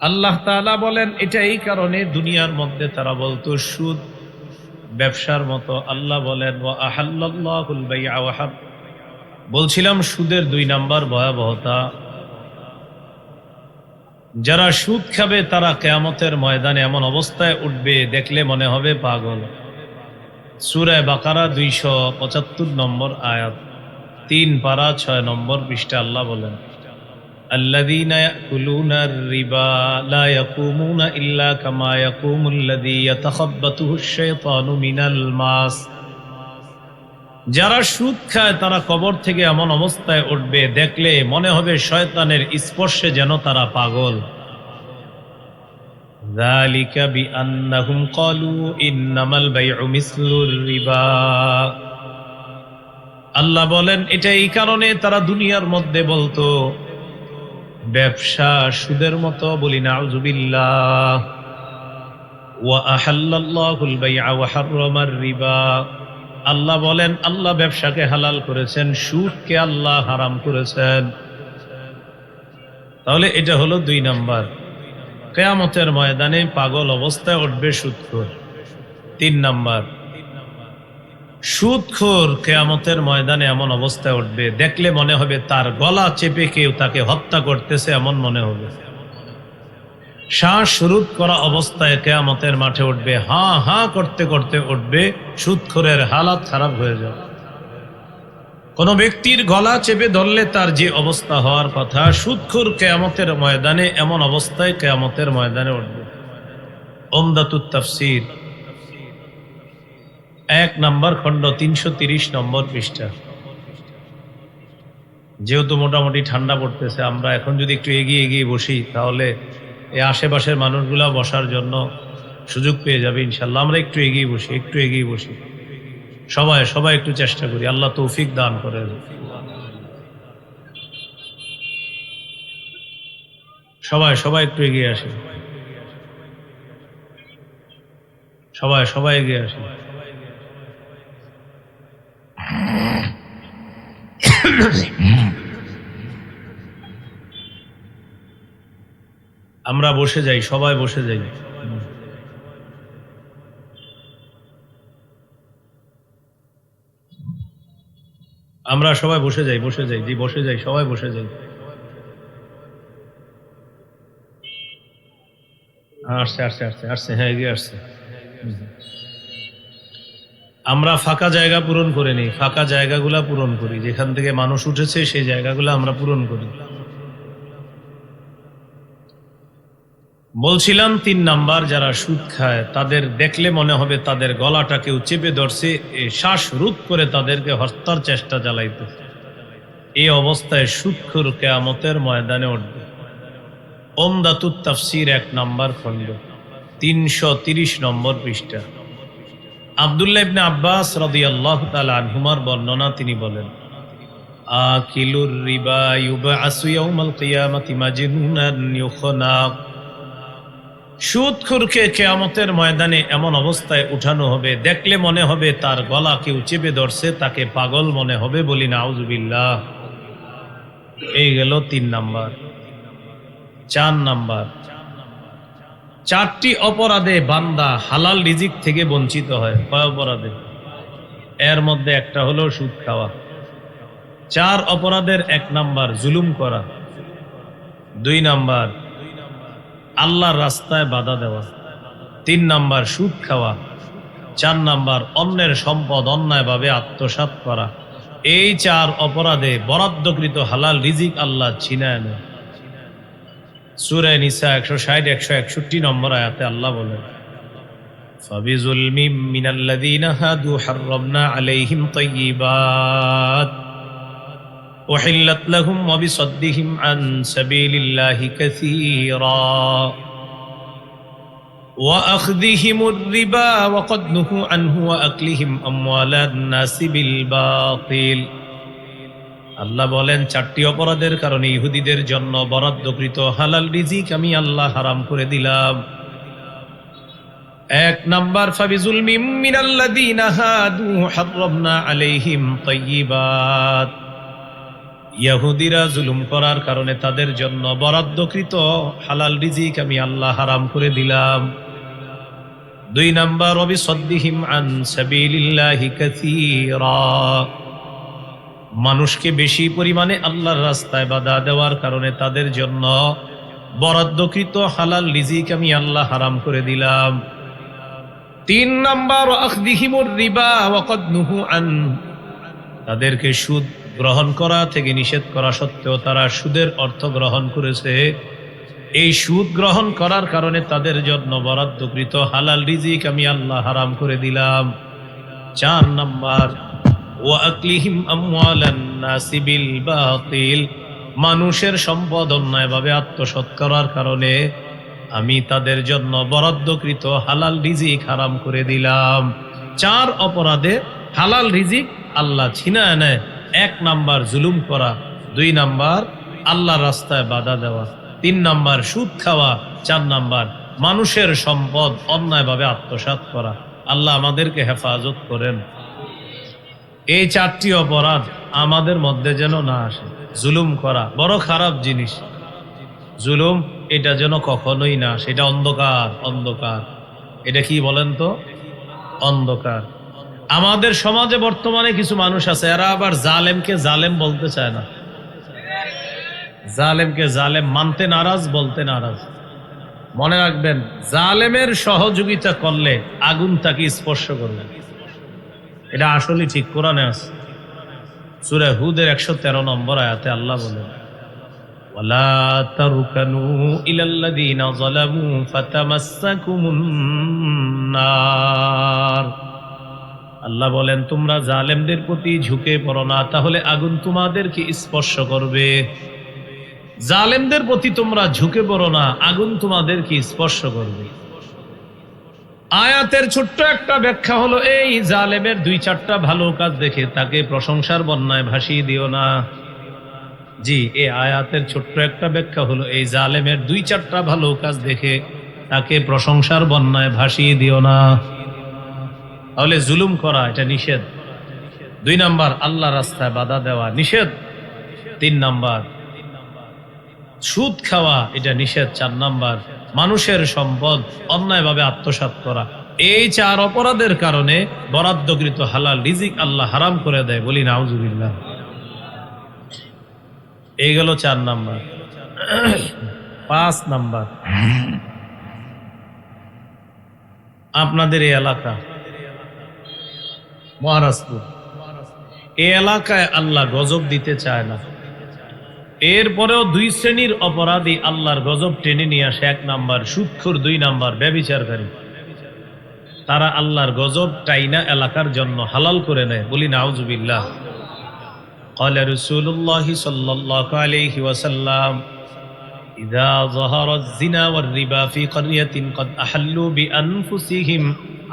আল্লাহ তাআলা বলেন, এটা এই কারণে দুনিয়ার মধ্যে তারা বলতো সুদ ব্যবসার মতো। আল্লাহ বলেন, ওয়া আহাল্লাল্লাহুল বাই'a ওয়া হার। বলছিলাম সুদের 2 নাম্বার ভয়াবহতা, যারা সুদ খাবে তারা কিয়ামতের ময়দানে এমন অবস্থায় উঠবে, দেখলে মনে হবে পাগল। সূরা বাকারা 275 নম্বর আয়াত, 3 পারা 6 নম্বর পৃষ্ঠা আল্লাহ বলেন, আল্লাযীনা ইয়াকুলুনার রিবা লা ইয়াকুমুনা ইল্লা কামা ইয়াকুমুল্লাযী ইয়াতাখাব্বাতুহুশ শাইতানু মিনাল মাস। যারা সুদ খায় তারা কবর থেকে এমন অবস্থায় উঠবে, দেখলে মনে হবে শয়তানের স্পর্শে যেন তারা পাগল। যালিকা বিআন্নাহুম ক্বালু ইন্নামাল বাইউ মিসলুর রিবা। আল্লাহ বলেন, এটা এই কারণে তারা দুনিয়ার মধ্যে বলতো ব্যবসা সুদের মতো। বলি নাউযুবিল্লাহ। ওয়া আহাল্লাল্লাহুল বাই'a ওয়া হাররামার রিবা। আল্লাহ বলেন, আল্লাহ ব্যবসাকে হালাল করেছেন, সুদকে আল্লাহ হারাম করেছেন। তাহলে এটা হলো 2 নাম্বার, কিয়ামতের ময়দানে পাগল অবস্থায় উঠবে সুদখোর। 3 নাম্বার, সুদখোর কিয়ামতের ময়দানে এমন অবস্থায় উঠবে, দেখলে মনে হবে তার গলা চেপে কেউ তাকে হত্যা করতেছে, এমন মনে হবে। শ্বাস রোধ করা অবস্থায় কিয়ামতের মাঠে উঠবে, হা হা করতে করতে উঠবে, সুদখোরের হালাত খারাপ হয়ে যাবে। কোন ব্যক্তির গলা চেপে ধরলে তার যে অবস্থা হওয়ার কথা, সুদখোর কিয়ামতের ময়দানে এমন অবস্থায় কিয়ামতের ময়দানে উঠবে। উমদাতুত তাফসীর 1 নম্বর খণ্ড 330 নম্বর পৃষ্ঠা। যেহেতু মোটামুটি ঠান্ডা পড়তেছে, আমরা এখন যদি একটু এগিয়ে এগিয়ে বসি তাহলে এই আশেপাশের মানুষগুলা বসার জন্য সুযোগ পেয়ে যাবে ইনশাল্লাহ। আমরা একটু এগিয়ে বসি, একটু এগিয়ে বসি, সবাই সবাই একটু চেষ্টা করি, আল্লাহ তৌফিক দান করে। সবাই সবাই একটু এগিয়ে আসে, সবাই সবাই এগিয়ে আসে। আমরা বসে যাই, সবাই বসে যাই। আমরা সবাই বসে যাই, বসে যাই, জি বসে যাই, সবাই বসে যাই। আসছে আসছে আসছে আসছে, হ্যাঁ এগিয়ে আসছে। আমরা ফাঁকা জায়গা পূরণ করে নিই, ফাঁকা জায়গাগুলা পূরণ করি, যেখান থেকে মানুষ উঠেছে সেই জায়গাগুলো আমরা পূরণ করি। বলছিলাম 3 নাম্বার, যারা সুদ খায় তাদের দেখলে মনে হবে তাদের গলাটা কেউ চেপে ধরছে, শ্বাস রোধ করে তাদেরকে হত্যার চেষ্টা চালাইতেছে। এই অবস্থায় সুদখোর কিয়ামতের ময়দানে উঠবে। উমদাতুত তাফসীর 1 নম্বর খণ্ড 330 নম্বর পৃষ্ঠা। আব্দুল্লাহ ইবনে আব্বাস রাদিয়াল্লাহু তাআলা আনহুমার বর্ণনা, তিনি বলেন, আকিলুর রিবা ইউবআসু ইয়াউমাল কিয়ামাতি মাজনুনান ইউখনাক। সুদখোরকে কিয়ামতের ময়দানে এমন অবস্থায় উঠানো হবে, দেখলে মনে হবে তার গলা কেউ চেপে ধরছে, তাকে পাগল মনে হবে। বলি নাউযুবিল্লাহ। এই গেল 3 নাম্বার। 4 নাম্বার, 4টি অপরাধে বান্দা হালাল রিজিক থেকে বঞ্চিত হয়। কয় অপরাধে? এর মধ্যে একটা হলো সুদ খাওয়া। 4 অপরাধের 1 নাম্বার জুলুম করা, 2 নাম্বার আল্লাহর রাস্তায় বাধা দেওয়া, 3 নাম্বার সুদ খাওয়া, 4 নাম্বার অন্যের সম্পদ অন্যায়ভাবে আত্মসাৎ করা। এই 4 অপরাধে বরাদ্দকৃত হালাল রিজিক আল্লাহ ছিনায় নেয়। সূরা নিসা 160-161 নম্বর আয়াতে আল্লাহ বলেন, ফাবিজুলমিম মিনাল্লাযীনা হাদু হাররামনা আলাইহিম তাইয়্যিবাত উহিল্লাত লাহুম ওয়া বিসাদ্দিহিম আন সাবিলিল্লাহি কাসীরা ওয়া আখযিহিমুর রিবা ওয়া ক্বাদ নুহু আনহু ওয়া আকলিহিম আমওয়ালান নাসি বিল বাতিল। আল্লাহ বলেন, 4টি অপরাধের কারণে ইহুদিদের জন্য বরাদ্দকৃত হালাল রিজিক আমি আল্লাহ হারাম করে দিলাম। 1 নাম্বার, ফাবিজুলমিম মিনাল্লাযীনা হাদু হাররামনা আলাইহিম তাইয়্যিবাত। ইহুদিরা জুলুম করার কারণে তাদের জন্য বরাদ্দকৃত হালাল রিজিক আমি আল্লাহ হারাম করে দিলাম। 2 নাম্বার, ওয়া বিসাদ্দিহিম আন সাবিলিল্লাহি কাসীরা। মানুষকে বেশি পরিমাণে আল্লাহর রাস্তায় বাধা দেওয়ার কারণে তাদের জন্য বরাদ্দকৃত হালাল রিজিক আমি আল্লাহ হারাম করে দিলাম। 3 নাম্বার, আখযিহিমুর রিবা ওয়া ক্বাদ নুহু আন। তাদেরকে সুদ গ্রহণ করা থেকে নিষেধ করা সত্ত্বেও তারা সুদের অর্থ গ্রহণ করেছে। এই সুদ গ্রহণ করার কারণে তাদের জন্য বরাদ্দকৃত হালাল রিজিক আমি আল্লাহ হারাম করে দিলাম। 4 নাম্বার, ওয়া আকলিহিম আমওয়ালান নাসি বিল বাতিল। মানুষের সম্পদ অন্যায়ভাবে আত্মসাৎ করার কারণে আমি তাদের জন্য বরাদ্দকৃত হালাল রিজিক হারাম করে দিলাম। 4 অপরাধে হালাল রিজিক আল্লাহ ছিনায় নেয়। 1 নাম্বার জুলুম করা, 2 নাম্বার আল্লাহর রাস্তায় বাধা দেওয়া, 3 নাম্বার সুদ খাওয়া, 4 নাম্বার মানুষের সম্পদ অন্যায়ভাবে আত্মসাৎ করা। আল্লাহ আমাদেরকে হেফাজত করেন। এই 4টি অপরাধ আমাদের মধ্যে যেন না আসে। জুলুম করা বড় খারাপ জিনিস। জুলুম এটা যেন কখনোই না, সেটা অন্ধকার। অন্ধকার এটা কি বলেন তো? অন্ধকার। আমাদের সমাজে বর্তমানে কিছু মানুষ আছে, এরা আবার জালেমকে জালেম বলতে চায় না। জালেমকে জালেম মানতে নারাজ, বলতে নারাজ। মনে রাখবেন, জালেমের সহযোগিতা করলে আগুন তাকে স্পর্শ করবে। এটা আসলে ঠিক কোরআনে আছে। সূরা হুদের 113 নম্বর আয়াতে আল্লাহ বলেন, ওয়ালা তারকানু ইলাল্লাযীনা যালামু ফাতামাসসাকুমুন নার। আল্লাহ বলেন, তোমরা জালেমদের প্রতি ঝুঁকে পড়ো না, তাহলে আগুন তোমাদেরকে স্পর্শ করবে। জালেমদের প্রতি তোমরা ঝুঁকে পড়ো না, আগুন তোমাদেরকে স্পর্শ করবে। আয়াতের ছোট্ট একটা ব্যাখ্যা হলো এই, জালেমের 2-4টা ভালো কাজ দেখে তাকে প্রশংসার বন্যায় ভাসিয়ে দিও না। জি, এই আয়াতের ছোট্ট একটা ব্যাখ্যা হলো এই, জালেমের 2-4টা ভালো কাজ দেখে তাকে প্রশংসার বন্যায় ভাসিয়ে দিও না। তাহলে জুলুম করা এটা নিষেধ। 2 নাম্বার, আল্লাহ রাস্তায় বাধা দেওয়া নিষেধ। 3 নাম্বার, সুদ খাওয়া এটা নিষেধ। 4 নাম্বার, মানুষের সম্পদ অন্যায়ভাবে আত্মসাৎ করা। এই 4 অপরাধের কারণে বরাদ্দকৃত হালাল রিজিক আল্লাহ হারাম করে দেয়। বলি নাউজুবিল্লাহ। এই গেল 4 নাম্বার। 5 নাম্বার, আপনাদের এই এলাকা মহারাজপুর, এই এলাকায় আল্লাহ গজব দিতে চায় না। এরপরেও 2 শ্রেণীর অপরাধী আল্লাহর গজব টেনে নিয়ে আসে। 1 নাম্বার সুদখোর, 2 নাম্বার ব্যভিচারকারী। তারা আল্লাহর গজব টাইনা এলাকার জন্য হালাল করে নেয়। বলি নাউজুবিল্লাহ। قال رسول الله صلى الله عليه وسلم إذا ظهر الزنا والربا في قرية قد أحلوا بأنفسهم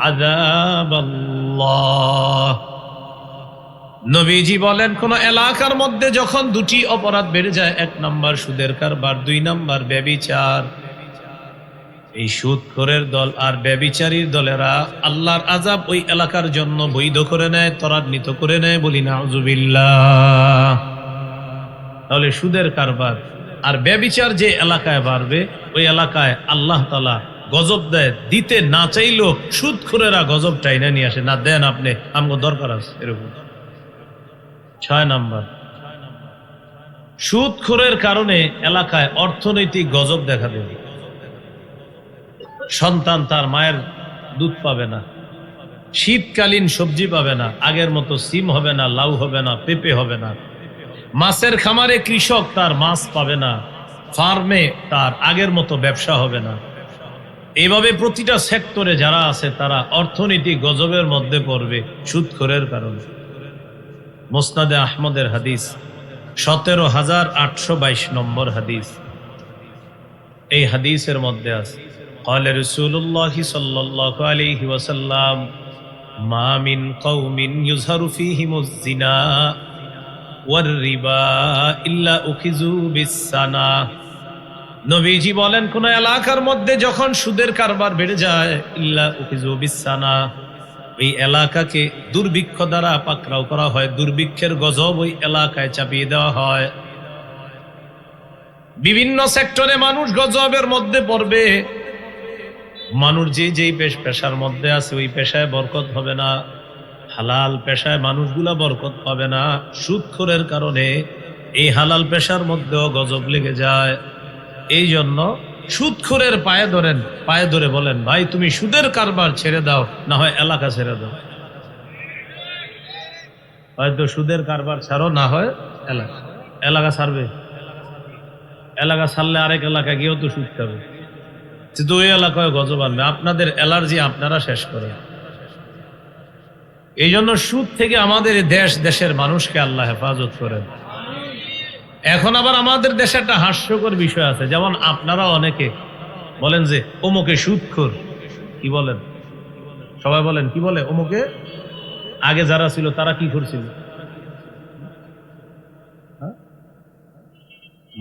عذاب الله। নবীজি বলেন, কোন এলাকার মধ্যে যখন 2টি অপরাধ বেড়ে যায়, 1 নাম্বার সুদের কারবার, 2 নাম্বার ব্যভিচার, এই সুদখোরের দল আর ব্যভিচারীর দলেরা আল্লাহর আযাব ওই এলাকার জন্য বৈধ করে নেয়, ত্বরান্বিত করে নেয়। বলি নাউজুবিল্লাহ। তাহলে সুদের কারবার আর ব্যভিচার যে এলাকায় বাড়বে, ওই এলাকায় আল্লাহ তাআলা গজব দেয়। দিতে না চাইলেও সুদখোরেরা গজব টাইনা নিয়ে আসে। না দেন আপনি, আমগো দরকার আছে এরকম। 6 নাম্বার, সুদখোরের কারণে এলাকায় অর্থনৈতিক গজব দেখা দেবে। সন্তান তার মায়ের দুধ পাবে না, শীতকালীন সবজি পাবে না, আগের মতো সিম হবে না, লাউ হবে না, পেঁপে হবে না। মাছের খামারে কৃষক তার মাছ পাবে না, ফার্মে তার আগের মতো ব্যবসা হবে না। এইভাবে প্রতিটা সেক্টরে যারা আছে তারা অর্থনৈতিক গজবের মধ্যে পড়বে সুদখোরের কারণে। মুসনাদে আহমদের হাদিস, 17,822 নম্বর হাদিস। এই হাদিসের মধ্যে আছে, قال رسول الله صلى الله عليه وسلم ما من قوم يظهر فيهم الزنا والربا إلا أخذوا بالسنة। নবীজি বলেন, কোন এলাকার মধ্যে যখন সুদের কারবার বেড়ে যায়, ইল্লা উখিযু বিসানা, ওই এলাকাকে দুর্ভিক্ষ দ্বারা পাকড়াও করা হয়। দুর্ভিক্ষের গজব ওই এলাকায় চাপিয়ে দেওয়া হয়। বিভিন্ন সেক্টরে মানুষ গজবের মধ্যে পড়বে। মানুষ যেই পেশার মধ্যে আছে ওই পেশায় বরকত হবে না। হালাল পেশায় মানুষগুলা বরকত পাবে না। সুদখোরের কারণে এই হালাল পেশার মধ্যেও গজব লেগে যায়। এই জন্য সুদখোরের পায়ে ধরেন, পায়ে ধরে বলেন, ভাই তুমি সুদের কারবার ছেড়ে দাও, না হয় এলাকা ছেড়ে দাও। হয়তো সুদের কারবার ছাড়ো, না হয় এলাকা ছাড়বে। এলাকা ছাড়লে আরেক এলাকায় গিয়েও তো সুদ খাবে, কিন্তু ওই এলাকায় গজব আনবে। আপনাদের অ্যালার্জি আপনারা শেষ করেন। এই জন্য সুদ থেকে আমাদের দেশের মানুষকে আল্লাহ হেফাজত করেন। এখন আবার আমাদের দেশে একটা হাস্যকর বিষয় আছে, যেমন আপনারা অনেকে বলেন যে অমুকে সুদখোর। কি বলেন? সবাই বলেন, কি বলে? অমুকে আগে যারা ছিল তারা কি করছিল?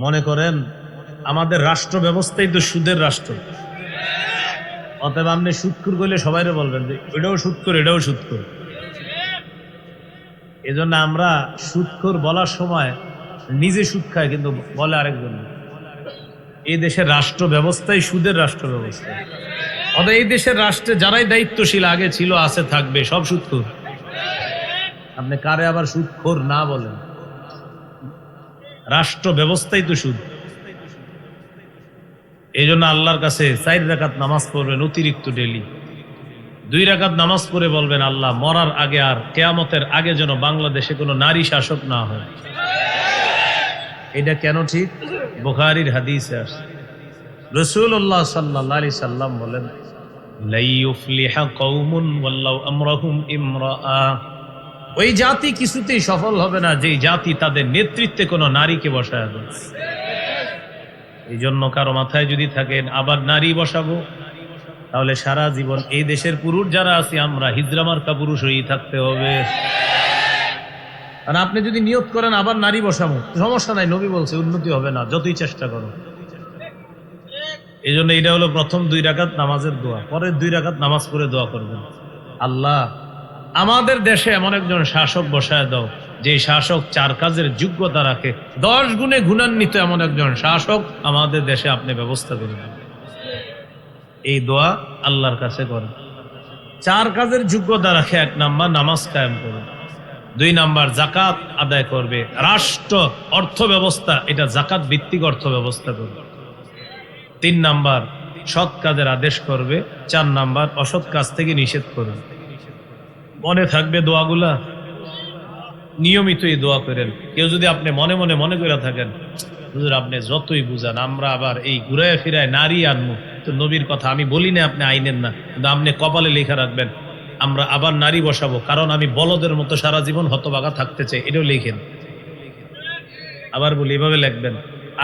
মনে করেন আমাদের রাষ্ট্র ব্যবস্থাই তো সুদের রাষ্ট্র। অতএব আপনি সুদখোর করলে সবাই বলবেন যে এটাও সুদখোর, এটাও সুদখোর। এজন্য আমরা সুদখোর বলার সময় নিজে সুদ খায়, কিন্তু বলে আরেকজন। এই দেশের রাষ্ট্র ব্যবস্থাই সুদের রাষ্ট্র ব্যবস্থা। অতএব এই দেশের রাষ্ট্রে যারাই দায়িত্বশীল আগে ছিল, আছে, থাকবে, সব সুদখোর। আপনি কারে আবার সুদখোর না বলেন? রাষ্ট্র ব্যবস্থাই তো সুদ। এই জন্য আল্লাহর কাছে 4 রাকাত নামাজ পড়বেন অতিরিক্ত ডেলি। 2 রাকাত নামাজ পড়ে বলবেন, আল্লাহ মরার আগে আর কিয়ামতের আগে যেন বাংলাদেশে কোনো নারী শাসক না হয়। এটা কেন ঠিক? বুখারীর হাদিসে আসছে, রাসূলুল্লাহ সাল্লাল্লাহু আলাইহি সাল্লাম বলেন, লা ইউফলিহা কওমুন ওয়াল্লাহু আমরাহুম ইমরাআ, ওই জাতি কিছুতেই সফল হবে না যেই জাতি তাদের নেতৃত্বে কোনো নারীকে বসায় দেয়। এই জন্য কারো মাথায় যদি থাকেন আবার নারী বসাবো, তাহলে সারা জীবন এই দেশের পুরুষ যারা আছি আমরা হিজড়া মার্কা পুরুষ হয়েই থাকতে হবে। আর আপনি যদি নিয়ত করেন আবার নারী বসাবো, সমস্যা নাই, নবী বলছে উন্নতি হবে না, যতই চেষ্টা করো। এই জন্য এটা হলো প্রথম 2 রাকাত নামাজের দোয়া। পরের 2 রাকাত নামাজ পড়ে দোয়া করবেন, আল্লাহ আমাদের দেশে এমন একজন শাসক বসায় দাও যে শাসক 4 কাজের যোগ্যতা রাখে, 10 গুণে গুণান্বিত এমন একজন শাসক আমাদের দেশে আপনি ব্যবস্থা করে দেন। এই দোয়া আল্লাহর কাছে করেন। 4 কাজের যোগ্যতা রাখে। 1 নাম্বার নামাজ কায়েম করবে, 2 নাম্বার যাকাত আদায় করবে, রাষ্ট্র অর্থ ব্যবস্থা এটা যাকাত ভিত্তিক অর্থ ব্যবস্থা করবে, 3 নাম্বার সৎ কাজের আদেশ করবে, 4 নাম্বার অসৎ কাজ থেকে নিষেধ করবে। মনে থাকবে দোয়াগুলা, নিয়মিত এই দোয়া করেন। কেউ যদি আপনি মনে মনে মনে করে থাকেন, হুজুর আপনি যতই বুঝান আমরা আবার এই ঘুরায় ফিরায় নারী আনবো, তো নবীর কথা আমি বলি না, আপনি আইনেন না, কিন্তু আপনি কপালে লেখা রাখবেন আমরা আবার নারী বসাবো, কারণ আমি বলদের মতো সারা জীবন হতবাগা থাকতে চাই, এটাও লিখেন। আবার বলি, এভাবে লিখবেন,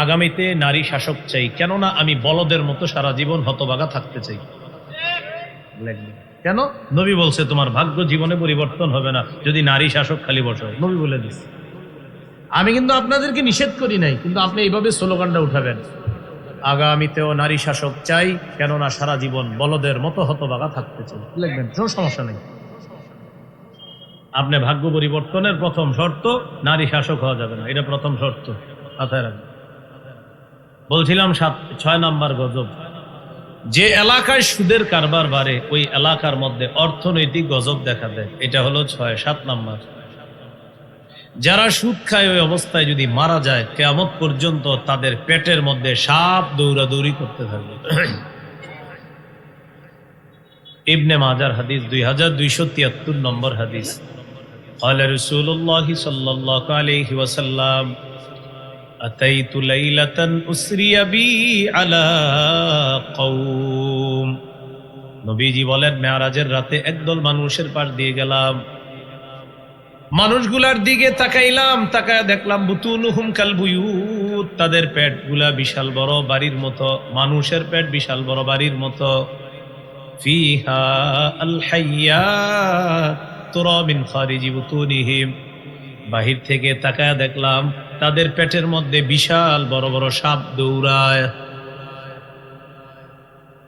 আগামীতে নারী শাসক চাই, কেননা আমি বলদের মতো সারা জীবন হতবাগা থাকতে চাই। লিখবেন কেন? নবী বলছে তোমার ভাগ্য জীবনে পরিবর্তন হবে না যদি নারী শাসক খালি বসো, নবী বলে দিচ্ছে। আমি কিন্তু আপনাদেরকে নিষেধ করি নাই, কিন্তু আপনি এইভাবে স্লোগানটা উঠাবেন, আগামীতেও নারী শাসক চাই, কেননা সারা জীবন বলদের মতো হতবাগা থাকতে চাই। লিখবেন, কোনো সমস্যা নেই। আপনি ভাগ্য পরিবর্তনের প্রথম শর্ত নারী শাসক হওয়া যাবে না, এটা প্রথম শর্ত, মাথায় রাখবেন। বলছিলাম 6 নাম্বার গজব, যে এলাকায় সুদের কারবার বাড়ে ওই এলাকার মধ্যে অর্থনৈতিক গজব দেখা দেয়, এটা হলো 6। 7 নাম্বার, যারা সুদ খায় ওই অবস্থায় যদি মারা যায় কিয়ামত পর্যন্ত তাদের পেটের মধ্যে সাপ দৌড়াদৌড়ি করতে থাকবে। ইবনে মাজার হাদিস 2273 নম্বর হাদিস, قال رسول الله صلى الله عليه وسلم أتيت ليلة أسري بي على قوم, নবীজি বলেন মেরাজের রাতে একদল মানুষের পাশ দিয়ে গেলাম, মানুষগুলার দিকে তাকাইলাম, তাকায় দেখলাম বুতুনুহুম কাল বুয়ুত, তাদের পেটগুলা বিশাল বড় বাড়ির মতো, মানুষের পেট বিশাল বড় বাড়ির মতো, ফিহা আল হাইয়াত তুরা মিন খারিজি বুতুনিহিম, বাহির থেকে তাকায় দেখলাম তাদের পেটের মধ্যে বিশাল বড় বড় সাপ দৌড়ায়।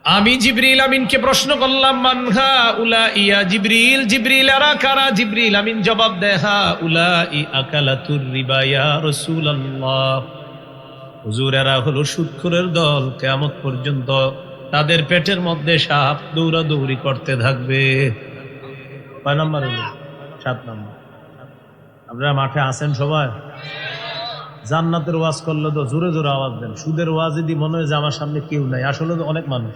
আমি জিবরিল আমিনকে প্রশ্ন করলাম, মানহা উলা ইয়া জিবরিল, জিবরিল আরা কারা? জিবরিল আমিন জবাব দেয়, হা উলা ই আকালাতুর রিবা ইয়া রাসূলুল্লাহ, হুজুর এরা হলো সুদখোরের দল, কিয়ামত পর্যন্ত তাদের পেটের মধ্যে সাপ দৌড়াদৌড়ি করতে থাকবে। 5 নাম্বার হলো। 7 নাম্বার, আপনারা মাঠে আছেন সবাই? জান্নাতের ওয়াজ করলে তো জোরে জোরে আওয়াজ দেন, সুদের ওয়াজ যদি মনে হয় যে আমার সামনে কেউ নাই, আসলে তো অনেক মানুষ।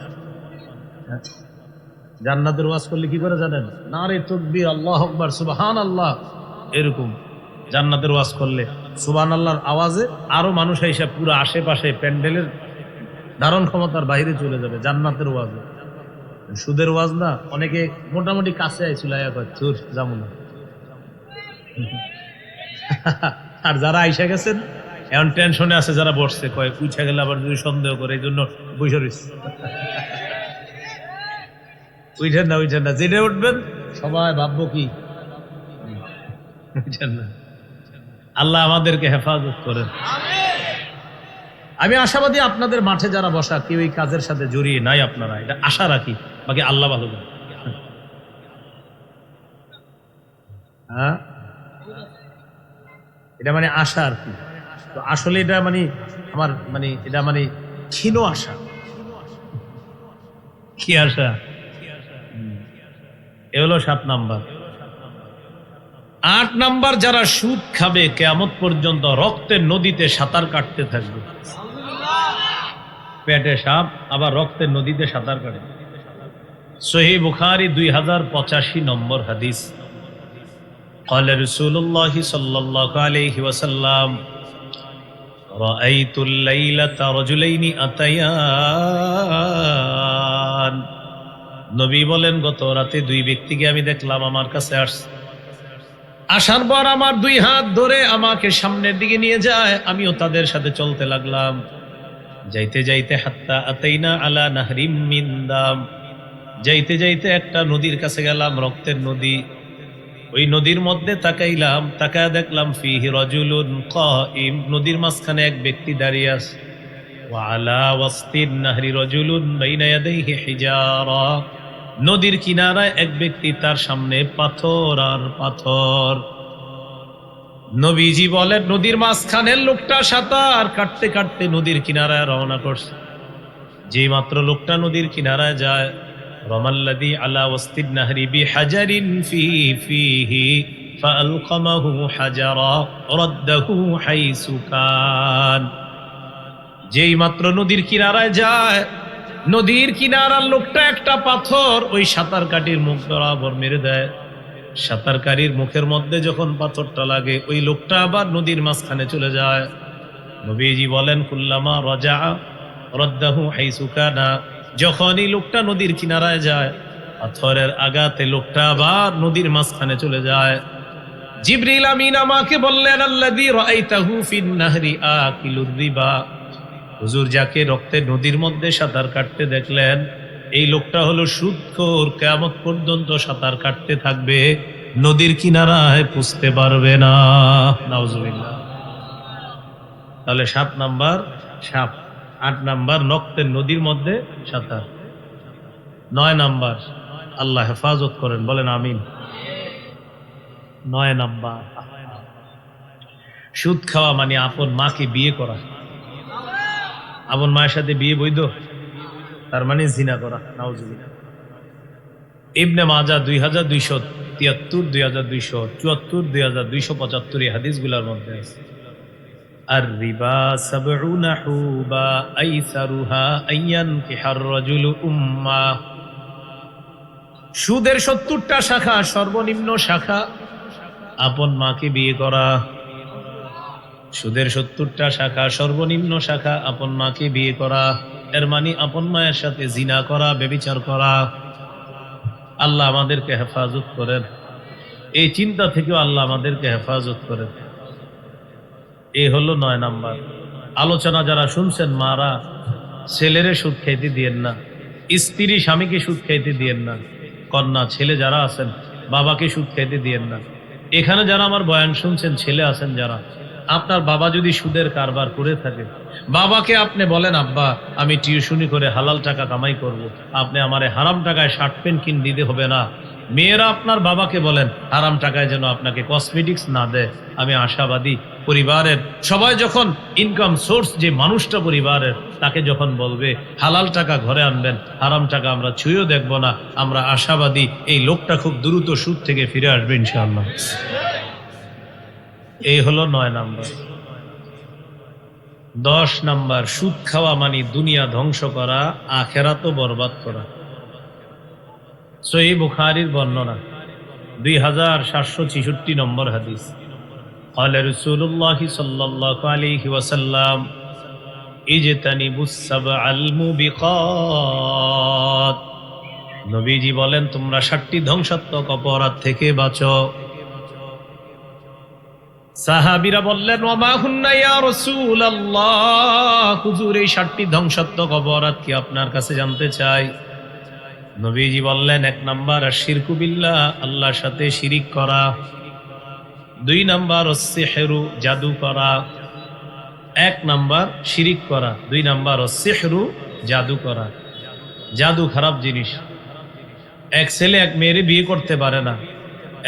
জান্নাতের ওয়াজ করলে কি করে জানেন? নারে তাকবীর, আল্লাহু আকবার, সুবহানাল্লাহ, এরকম জান্নাতের ওয়াজ করলে সুবহানাল্লাহর আওয়াজে আরো মানুষ এসে পুরো আশেপাশে প্যান্ডেলের ধারণ ক্ষমতার বাইরে চলে যাবে জান্নাতের ওয়াজে। সুদের ওয়াজ না, অনেকে মোটামুটি কাছে আইছিল, চুর যাবো না। আর যারা আইসা গেছেন এখন টেনশনে আছে, যারা বসছে কয় উঠে গেলে আবার যদি সন্দেহ করে, এই জন্য বসে রয়েছে। উঠেন না, জেনে উঠবেন সবাই ভাববো কি। উঠেন না, আল্লাহ আমাদেরকে হেফাজত করেন। আমি আশাবাদী আপনাদের মাঠে যারা বসা কেউ এই কাজের সাথে জড়িয়ে নাই, আপনারা এটা আশা রাখি, বাকি আল্লাহ ভালো করে। হ্যাঁ, এটা মানে আশা আর কি। তো আসলে এটা মানে আমার এটা ক্ষীণ আশা। কি আশা? এ হলো 7 নাম্বার। 8 নাম্বার, যারা সুদ খাবে কিয়ামত পর্যন্ত রক্তের নদীতে সাঁতার কাটতে থাকবে। পেটে সাপ, আবার রক্তের নদীতে সাঁতার কাটে। সহিহ বুখারী 2085 নম্বর হাদিস। قال رسول الله صلى الله عليه وسلم رأيت الليلة رجلين أتيان। নবী বলেন, গত রাতে দুই ব্যক্তিকে আমি দেখলাম আমার কাছে আসছে। আসার পর আমার দুই হাত ধরে আমাকে সামনের দিকে নিয়ে যায়, আমিও তাদের সাথে চলতে লাগলাম। যাইতে যাইতে হাত্তা আতাইনা আলা নাহরিম মিন দাম, যাইতে যাইতে একটা নদীর কাছে গেলাম, রক্তের নদী। ওই নদীর মধ্যে তাকাইলাম, তাকায় দেখলাম ফিহি রাজুলুন কাইম, নদীর মাঝখানে এক ব্যক্তি দাঁড়িয়ে আছে। ওয়া আলা ওয়াসতিন নাহরি রাজুলুন বাইনা ইয়াদাইহি হিজারা, নদীর কিনারায় এক ব্যক্তি, তার সামনে পাথর আর পাথর। নবীজি বলেন, নদীর মাঝখানের লোকটা সাঁতার কাটতে কাটতে নদীর কিনারায় রওনা করছে। যে মাত্র লোকটা নদীর কিনারায় যায়, রমাল্লাযী আলা ওয়াসতিন নাহরি বিহাজারিন ফিহি ফাআলকামাহু হাজারা রাদ্দাহু হাইসু কান। যেই মাত্র নদীর কিনারায় যায়, নদীর কিনারার লোকটা একটা পাথর ওই সাঁতারকাটির মুখ বরাবর মেরে দেয়। সাঁতারকারীর মুখের মধ্যে যখন পাথরটা লাগে, ওই লোকটা আবার নদীর মাঝখানে চলে যায়। নবীজি বলেন, কুল্লামা রাজা রাদ্দাহু হাইসু কানা, যখন এই লোকটা নদীর কিনারায় যায়, পাথরের আঘাতে লোকটা আবার নদীর মাঝখানে চলে যায়। জিবরিল আমিন আমাকে বললেন, আল্লাযী রাআইতাহু ফিন নাহরি আকিলুর রিবা, হুজুর যাকে রক্তের নদীর মধ্যে সাঁতার কাটতে দেখলেন, এই লোকটা হলো সুদখোর, কিয়ামত পর্যন্ত সাঁতার কাটতে থাকবে, নদীর কিনারায় পুষতে পারবে না। নাউজুবিল্লাহ। তাহলে 7 নাম্বার সাপ, 8 নাম্বার রক্তের নদীর মধ্যে সাঁতার, 9 নাম্বার আল্লাহ হেফাজত করেন, বলেন আমিন। 9 নাম্বার সুদ খাওয়া মানে আপন মাকে বিয়ে করা। আপন মায়ের সাথে বিয়ে বৈধ, তার মানে জিনা করা। নাউজুবিল্লাহ। ইবনে মাজাহ 2273, 2274, 2275 এই হাদিসগুলোর মধ্যে আছে, আর রিবা সাবউনা হুবা আইসারুহা আইয়ান কিহার রাজুলু উম্মা, সুদের 70টা শাখা, সর্বনিম্ন শাখা আপন মাকে বিয়ে করা। সুদের 70টা শাখা, সর্বনিম্ন শাখা আপন মাকে বিয়ে করা, এর মানে আপন মায়ের সাথে জিনা করা, ব্যভিচার করা। আল্লাহ আমাদেরকে হেফাজত করেন, এই চিন্তা থেকেও আল্লাহ আমাদেরকে হেফাজত করেন। এই হলো 9 নাম্বার আলোচনা। যারা শুনছেন, মারা ছেলেরে সুদ খাইতে দিয়েন না, স্ত্রী স্বামীকে সুদ খাইতে দিয়েন না, কন্যা ছেলে যারা আছেন বাবাকে সুদ খাইতে দিয়েন না। এখানে যারা আমার বয়ান শুনছেন, ছেলে আছেন যারা, আপনার বাবা যদি সুদের কারবার করে থাকে, বাবাকে আপনি বলেন, আব্বা আমি টিউশনি করে হালাল টাকা কামাই করব, আপনি আমারে হারাম টাকায় শার্ট প্যান্ট কিনে দিতে হবে না। মেয়েরা আপনার বাবাকে বলেন, হারাম টাকায় যেন আপনাকে কসমেটিক্স না দেয়। আমি আশাবাদী, পরিবারের সবাই যখন ইনকাম সোর্স যে মানুষটা পরিবারের, তাকে যখন বলবে হালাল টাকা ঘরে আনবেন, হারাম টাকা আমরা ছুঁয়েও দেখব না, আমরা আশাবাদী এই লোকটা খুব দ্রুত সুদ থেকে ফিরে আসবে ইনশাআল্লাহ। এই হলো 9 নাম্বার। 10 নাম্বার, সুদ খাওয়া মানে দুনিয়া ধ্বংস করা, আখিরাতও বরবাদ করা। সহিহ বুখারীর বর্ণনা, 2766 নম্বর হাদিস। قال رسول الله صلى الله عليه وسلم اجتنبوا السبع الموبقات, নবীজি বলেন, তোমরা 7টি ধ্বংসাত্মক অপরাধ থেকে বাঁচো। সাহাবীরা বললেন, ওমা হুন্না ইয়া রাসূলুল্লাহ, হুজুর এই 7টি ধ্বংসাত্মক অপরাধ কি আপনার কাছে জানতে চাই। নবীজি বললেন, 1 নাম্বার আশিরকু বিল্লাহ, আল্লাহর সাথে শিরিক করা। 2 নাম্বার সিহরু, জাদু করা। 1 নাম্বার শিরিক করা, 2 নাম্বার সিহরু, জাদু করা। জাদু খারাপ জিনিস। এক ছেলে এক মেয়েরে বিয়ে করতে পারে না,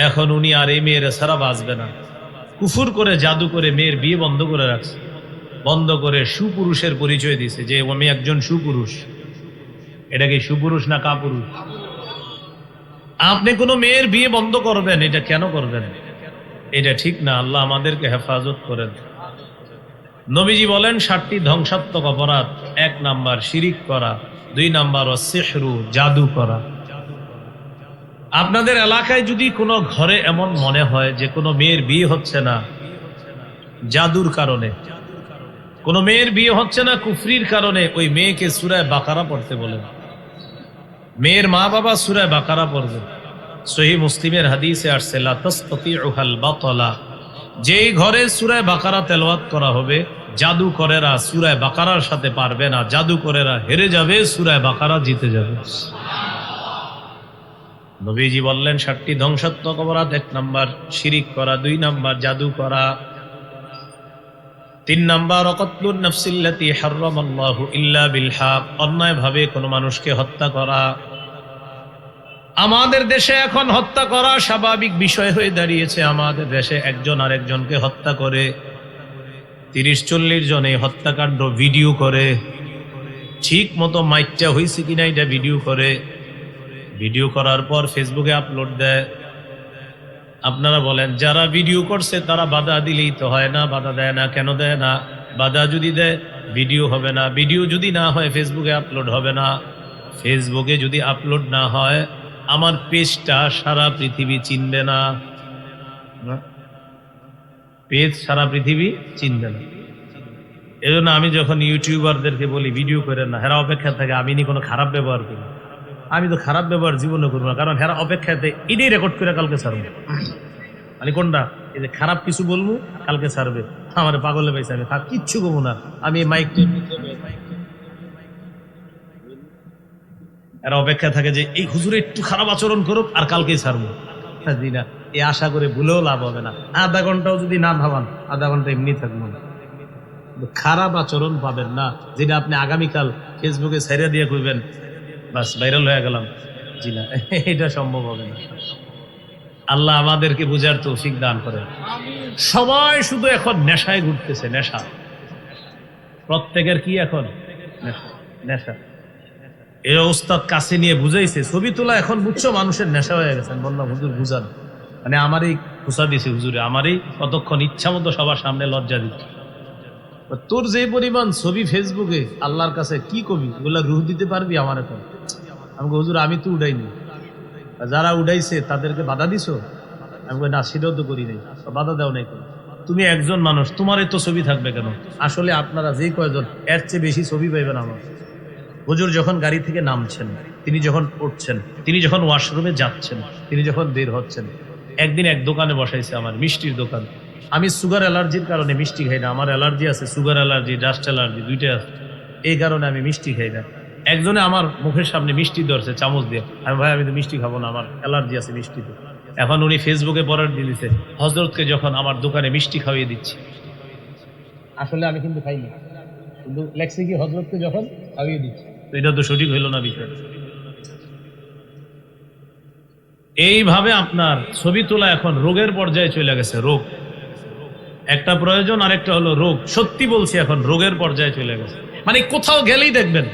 এখন উনি আর এই মেয়ের ছাড়া বাঁচবে না, কুফর করে জাদু করে মেয়ের বিয়ে বন্ধ করে রাখছে, বন্ধ করে সুপুরুষের পরিচয় দিছে যে আমি একজন সুপুরুষ। এটা কি সুপুরুষ না কাপুরুষ? আপনি কোনো মেয়ের বিয়ে বন্ধ করবেন, এটা কেন করবেন? এটা ঠিক না। আল্লাহ আমাদেরকে হেফাজত করেন। নবীজি বলেন 7টি ধ্বংসাত্মক অপরাধ। 1 নাম্বার শিরিক করা, 2 নাম্বার সিহরু জাদু করা। আপনাদের এলাকায় যদি কোনো ঘরে এমন মনে হয় যে কোনো মেয়ের বিয়ে হচ্ছে না জাদুর কারণে, কোনো মেয়ের বিয়ে হচ্ছে না কুফরির কারণে, ওই মেয়েকে সূরা বাকারা পড়তে বলেন। মেয়ের মা বাবা সূরা বাকারা পড়বে। সহিহ মুসলিমের হাদিসে আসছে লা তাসতাতিউহাল বাতলা, যেই ঘরে সূরা বাকারা তেলাওয়াত করা হবে জাদুকরেরা সূরা বাকারার সাথে পারবে না, জাদুকরেরা হেরে যাবে, সূরা বাকারা জিতে যাবে। নবীজি বললেন 7টি ধ্বংসাত্মক অপরাধ। 1 নাম্বার শিরিক করা, 2 নাম্বার জাদু করা, 3 নাম্বার অকতলুন নাফসিল্লাতি হারামাল্লাহু ইল্লা বিল হক, অন্যায়ভাবে কোনো মানুষকে হত্যা করা। আমাদের দেশে এখন হত্যা করা স্বাভাবিক বিষয় হয়ে দাঁড়িয়েছে। আমাদের দেশে একজন আরেকজনকে হত্যা করে, 30-40 জন এই হত্যাকাণ্ড ভিডিও করে, ঠিক মতো মাইকটা হয়েছে কিনা এটা ভিডিও করে, ভিডিও করার পর ফেসবুকে আপলোড দেয়। আপনারা বলেন যারা ভিডিও করছে তারা বাধা দিলেই তো হয় না, বাধা দেয় না কেন? দেয় না। বাধা যদি দেয় ভিডিও হবে না, ভিডিও যদি না হয় ফেসবুকে আপলোড হবে না, ফেসবুকে যদি আপলোড না হয় আমার পেজটা সারা পৃথিবী চিনবে না, পেজ সারা পৃথিবী চিনবে না। এজন্য আমি যখন ইউটিউবারদেরকে বলি ভিডিও করেন না, হেরা অপেক্ষা থাকে আমি নি কোনো খারাপ ব্যবহার করি। আমি তো খারাপ ব্যবহার জীবনে করবো না, কারণ হেরা অপেক্ষাতে এটাই রেকর্ড করে কালকে ছাড়বো। মানে কোনটা? এই যে খারাপ কিছু বলবো কালকে ছাড়বে, আমার পাগলে পাইছে, আমি কিচ্ছু করবো না, আমি মাইক। এরা অপেক্ষা থাকে যে এই হুজুরে একটু খারাপ আচরণ করুক আর কালকেই ছাড়বো। জি না, এই আশা করে ভুলেও লাভ হবে না। আধা ঘন্টাও যদি না ভাবান, আধা ঘন্টা এমনি থাকবো না। খারাপ আচরণ পাবেন না, যেটা আপনি আগামীকাল ফেসবুকে ছেড়ে দিয়ে কইবেন বাস ভাইরাল হয়ে গেলাম। জি না, এটা সম্ভব হবে না। আল্লাহ আমাদেরকে বুঝার তৌফিক দান করেন। সবাই শুধু এখন নেশায় ঘুরতেছে, নেশা। প্রত্যেকের কি এখন? নেশা। এই ওস্তাদ কাছে নিয়ে বুঝাইছে, ছবি তোলা এখন বুঝছো মানুষের নেশা হয়ে গেছে। বললাম হুজুর বুঝান, মানে আমারই খুশা দিছে হুজুরে, আমারই কতক্ষণ ইচ্ছা মতো সবার সামনে লজ্জা দিচ্ছে। তোর যে পরিমাণ ছবি ফেসবুকে, আল্লাহর কাছে কি কবি, ওগুলা রুহ দিতে পারবি আমার? এখন আমাকে হুজুর আমি তো উঠাইনি, যারা উঠাইছে তাদেরকে বাধা দিছো? আমি না, সেটাও তো করি নাই। বাধা দাও নাই কেন? তুমি একজন মানুষ, তোমার এত ছবি থাকবে কেন? আসলে আপনারা যে কয়জন, এর চেয়ে বেশি ছবি পাইবেন আমার। হুজুর যখন গাড়ি থেকে নামছেন, তিনি যখন উঠছেন, তিনি যখন ওয়াশরুমে যাচ্ছেন, তিনি যখন বের হচ্ছেন, একদিন এক দোকানে বসাইছে, আমার মিষ্টির দোকান। আমি সুগার অ্যালার্জির কারণে মিষ্টি খাই না, আমার অ্যালার্জি আছে, সুগার অ্যালার্জি, ডাস্ট অ্যালার্জি দুইটাই আছে, এই কারণে আমি মিষ্টি খাই না। একজনে আমার মুখের সামনে মিষ্টি ধরছে চামচ দিয়ে, আমি ভাই আমি তো মিষ্টি খাবো না, আমার অ্যালার্জি আছে মিষ্টিতে। এখন উনি ফেসবুকে পড়ার দিয়ে দিচ্ছে হযরতকে যখন আমার দোকানে মিষ্টি খাইয়ে দিচ্ছি। আসলে আমি কিন্তু খাইনি, কিন্তু লেখছে কি হযরতকে যখন খাইয়ে দিচ্ছি। তো এটা তো সঠিক হইল না বিষয়। এইভাবে আপনার ছবি তোলা এখন রোগের পর্যায়ে চলে গেছে। রোগ একটা প্রয়োজন, আরেকটা হলো রোগ। সত্যি বলছি, এখন রোগের পর্যায়ে চলে গেছে। মানে কোথাও গেলেই দেখবেন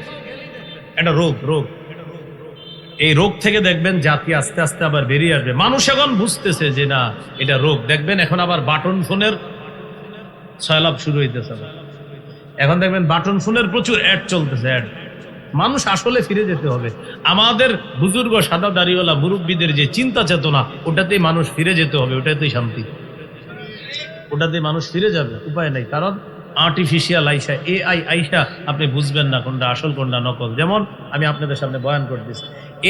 একটা রোগ। রোগ, এই রোগ থেকে দেখবেন জাতি আস্তে আস্তে আবার বেরিয়ে আসবে। মানুষ এখন বুঝতেছে যে না এটা রোগ। দেখবেন এখন আবার বাটন ফোনের ছয়লাভ শুরু হইতেছে। এখন দেখবেন বাটন ফোনের প্রচুর অ্যাড চলতেছে, অ্যাড। মানুষ আসলে ফিরে যেতে হবে। আমাদের বুজুর্গ সাদা দাড়িওয়ালা মুরব্বীদের যে চিন্তা চেতনা, ওটাতেই মানুষ ফিরে যেতে হবে, ওটাতেই শান্তি, ওটাতে মানুষ ফিরে যাবে। উপায় নাই, কারণ আর্টিফিশিয়াল আইসা, এআই আইসা আপনি বুঝবেন না কোনটা আসল কোনটা নকল। যেমন আমি আপনাদের সামনে বয়ান করতেছি,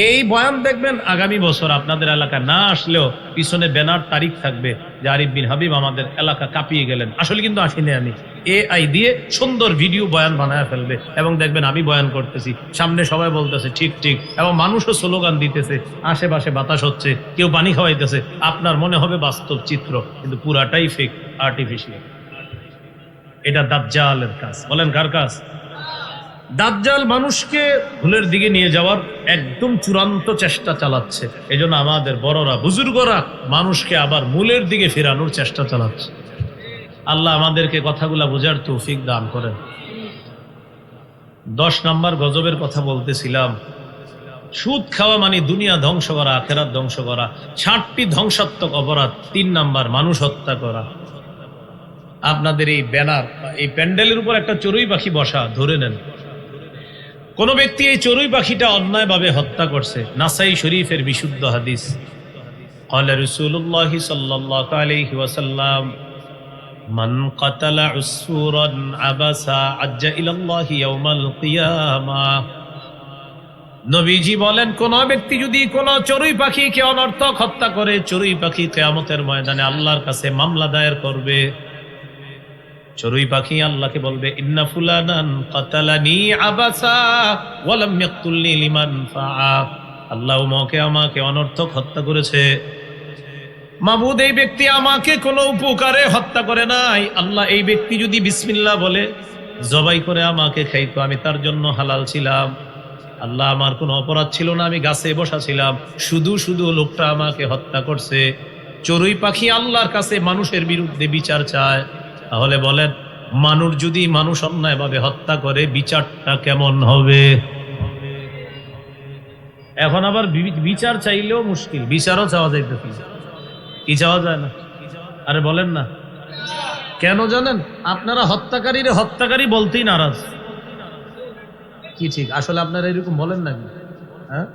এই বয়ান দেখবেন আগামী বছর আপনাদের এলাকা না আসলেও পিছনে ব্যানার তারিখ থাকবে যে আরিফ বিন হাবিব আমাদের এলাকা কাঁপিয়ে গেলেন। আসলে কিন্তু আসিনি আমি, এআই দিয়ে সুন্দর ভিডিও বয়ান বানায় ফেলবে এবং দেখবেন আমি বয়ান করতেছি, সামনে সবাই বলতেছে ঠিক ঠিক, এবং মানুষও স্লোগান দিতেছে, আশেপাশে বাতাস হচ্ছে, কেউ পানি খাওয়াইতেছে। আপনার মনে হবে বাস্তব চিত্র, কিন্তু পুরাটাই ফেক, আর্টিফিশিয়াল। এটা দাজ্জালের কাজ। বলেন কার কাজ? দাজ্জাল মানুষকে ভুলের দিকে নিয়ে যাওয়ার একদম চূড়ান্ত চেষ্টা চালাচ্ছে। এজন্য আমাদের বড়রা বুজুর্গরা মানুষকে আবার মূলের দিকে ফেরানোর চেষ্টা চালাচ্ছে। আল্লাহ আমাদেরকে কথাগুলা বোঝার তৌফিক দান করেন। 10 নম্বর গজবের কথা বলতেছিলাম। সুদ খাওয়া মানে দুনিয়া ধ্বংস করা, আখিরাত ধ্বংস করা। 60টি ধ্বংসাত্মক অপরাধ। 3 নাম্বার মানুষ হত্যা করা। আপনাদের এই ব্যানার, এই প্যান্ডেলের উপর একটা চড়ুই পাখি বসা, ধরে নেন। কোন ব্যক্তি এই চড়ুই পাখিটা অন্যায়ভাবে হত্যা করছে। নাসাই শরীফের বিশুদ্ধ হাদিস, قال رسول الله صلى الله عليه وسلم من قتل عصفورا عبسا عج الى الله يوم القيامه। নবীজি বলেন, কোন ব্যক্তি যদি কোন চড়ুই পাখিকে অনর্থক হত্যা করে, চড়ুই পাখি কিয়ামতের ময়দানে আল্লাহর কাছে মামলা দায়ের করবে। চড়ুই পাখি আল্লাহকে বলবে, ইন্না ফুলানান কাতালানি আবাসা ওয়া লাম ইয়াকতুলনি লিমান ফাআ। আল্লাহ আমাকে অনর্থক হত্যা করেছে, মাবুদ এই ব্যক্তি আমাকে কোনো উপকারে হত্যা করে নাই। আল্লাহ এই ব্যক্তি যদি বিসমিল্লাহ বলে জবাই করে আমাকে খাইতো, আমি তার জন্য হালাল ছিলাম। আল্লাহ আমার কোনো অপরাধ ছিল না, আমি গাছে বসা ছিলাম, শুধু শুধু লোকটা আমাকে হত্যা করছে। চড়ুই পাখি আল্লাহর কাছে মানুষের বিরুদ্ধে বিচার চায়। তাহলে বলেন, মানুষ যদি মানুষ অন্যায়ভাবে হত্যা করে বিচারটা কেমন হবে? এখন আবার বিচার চাইলেও মুশকিল, বিচারও চাওয়া যাইতেছে, কি চাওয়া যায় না? আরে বলেন না কেন জানেন? আপনারা হত্যাকারীরে হত্যাকারী বলতেই নারাজ। কি ঠিক? আসলে আপনারা এরকম বলেন না কি? হ্যাঁ,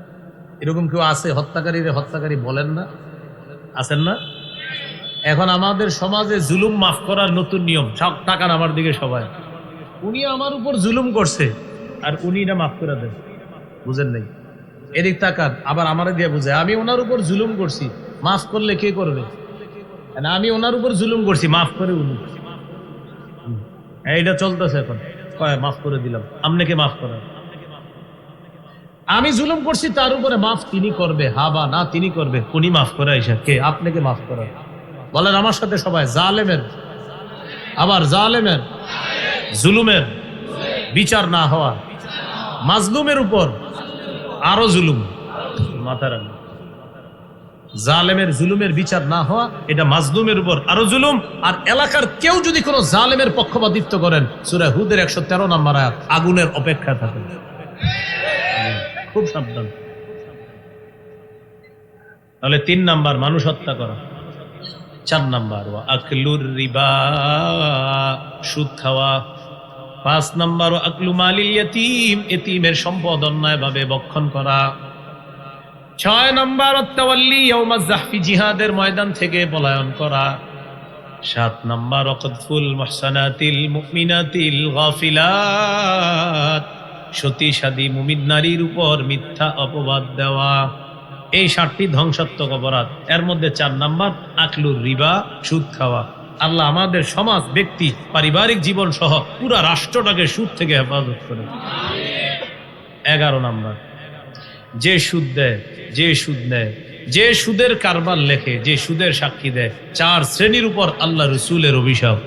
এরকম কেউ আছে হত্যাকারীরে হত্যাকারী বলেন না? আছেন না? এখন আমাদের সমাজে জুলুম মাফ করার নতুন নিয়ম। সব টাকান আমার দিকে সবাই, উনি আমার উপর জুলুম করছে আর উনি এটা মাফ করে দেন। বুঝেন নাই? এদিক তাকান, আবার আমারে দিয়ে বুঝে আমি ওনার উপর জুলুম করছি, মাফ করলে কে করবে? আমি ওনার উপর জুলুম করছি, মাফ করে উনি। এইটা চলতেছে এখন, কয় মাফ করে দিলাম, আপনাকে মাফ করা। আমি জুলুম করছি তার উপরে, মাফ তিনি করবে, হা বা না তিনি করবে, উনি মাফ করে আইসা কে? আপনাকে মাফ করা। বলেন আমার সাথে সবাই, জালেমের, আবার জালেমের, জুলুমের বিচার না হওয়া, মাজলুমের উপর আরো জুলুম। মাথা রাখবেন, জালেমের জুলুমের বিচার না হওয়া, এটা মাজলুমের উপর আরো জুলুম। আর এলাকার কেউ যদি কোনো জালেমের পক্ষপাতিত্ব করেন, সূরা হুদের 113 নম্বর আয়াত, আগুনের অপেক্ষা থাকে। খুব সাবধান। তাহলে 3 নাম্বার মানুষ হত্যা করা। 4 নাম্বার ওয়া আকলুর রিবা, সুদ খাওয়া। 5 নাম্বার ওয়া আকলু মালিল ইয়াতীম, এতিমের সম্পদ অন্যায়ভাবে ভক্ষণ করা। 6 নাম্বার আত-তাওয়াল্লি ইয়াউমাজ জাহফি, জিহাদের ময়দান থেকে পলায়ন করা। 7 নাম্বার ওয়াকদফুল মুহসানাতিল মুমিনাতিল গাফিলাত, সতীসাদী মুমিন নারীর উপর মিথ্যা অপবাদ দেওয়া। এই 7টি ধ্বংসাত্মক অপরাধ। এর মধ্যে 4 নাম্বার আকলুর রিবা, সুদ খাওয়া। আল্লাহ আমাদের সমাজ, ব্যক্তি, পারিবারিক জীবন সহ পুরা রাষ্ট্রটাকে সুদ থেকে হেফাজত করে। 11 নাম্বার, যে সুদ দেয়, যে সুদ নেয়, যে সুদের কারবার লেখে, যে সুদের সাক্ষী দেয়, 4 শ্রেণীর উপর আল্লাহ রসুলের অভিশাপ।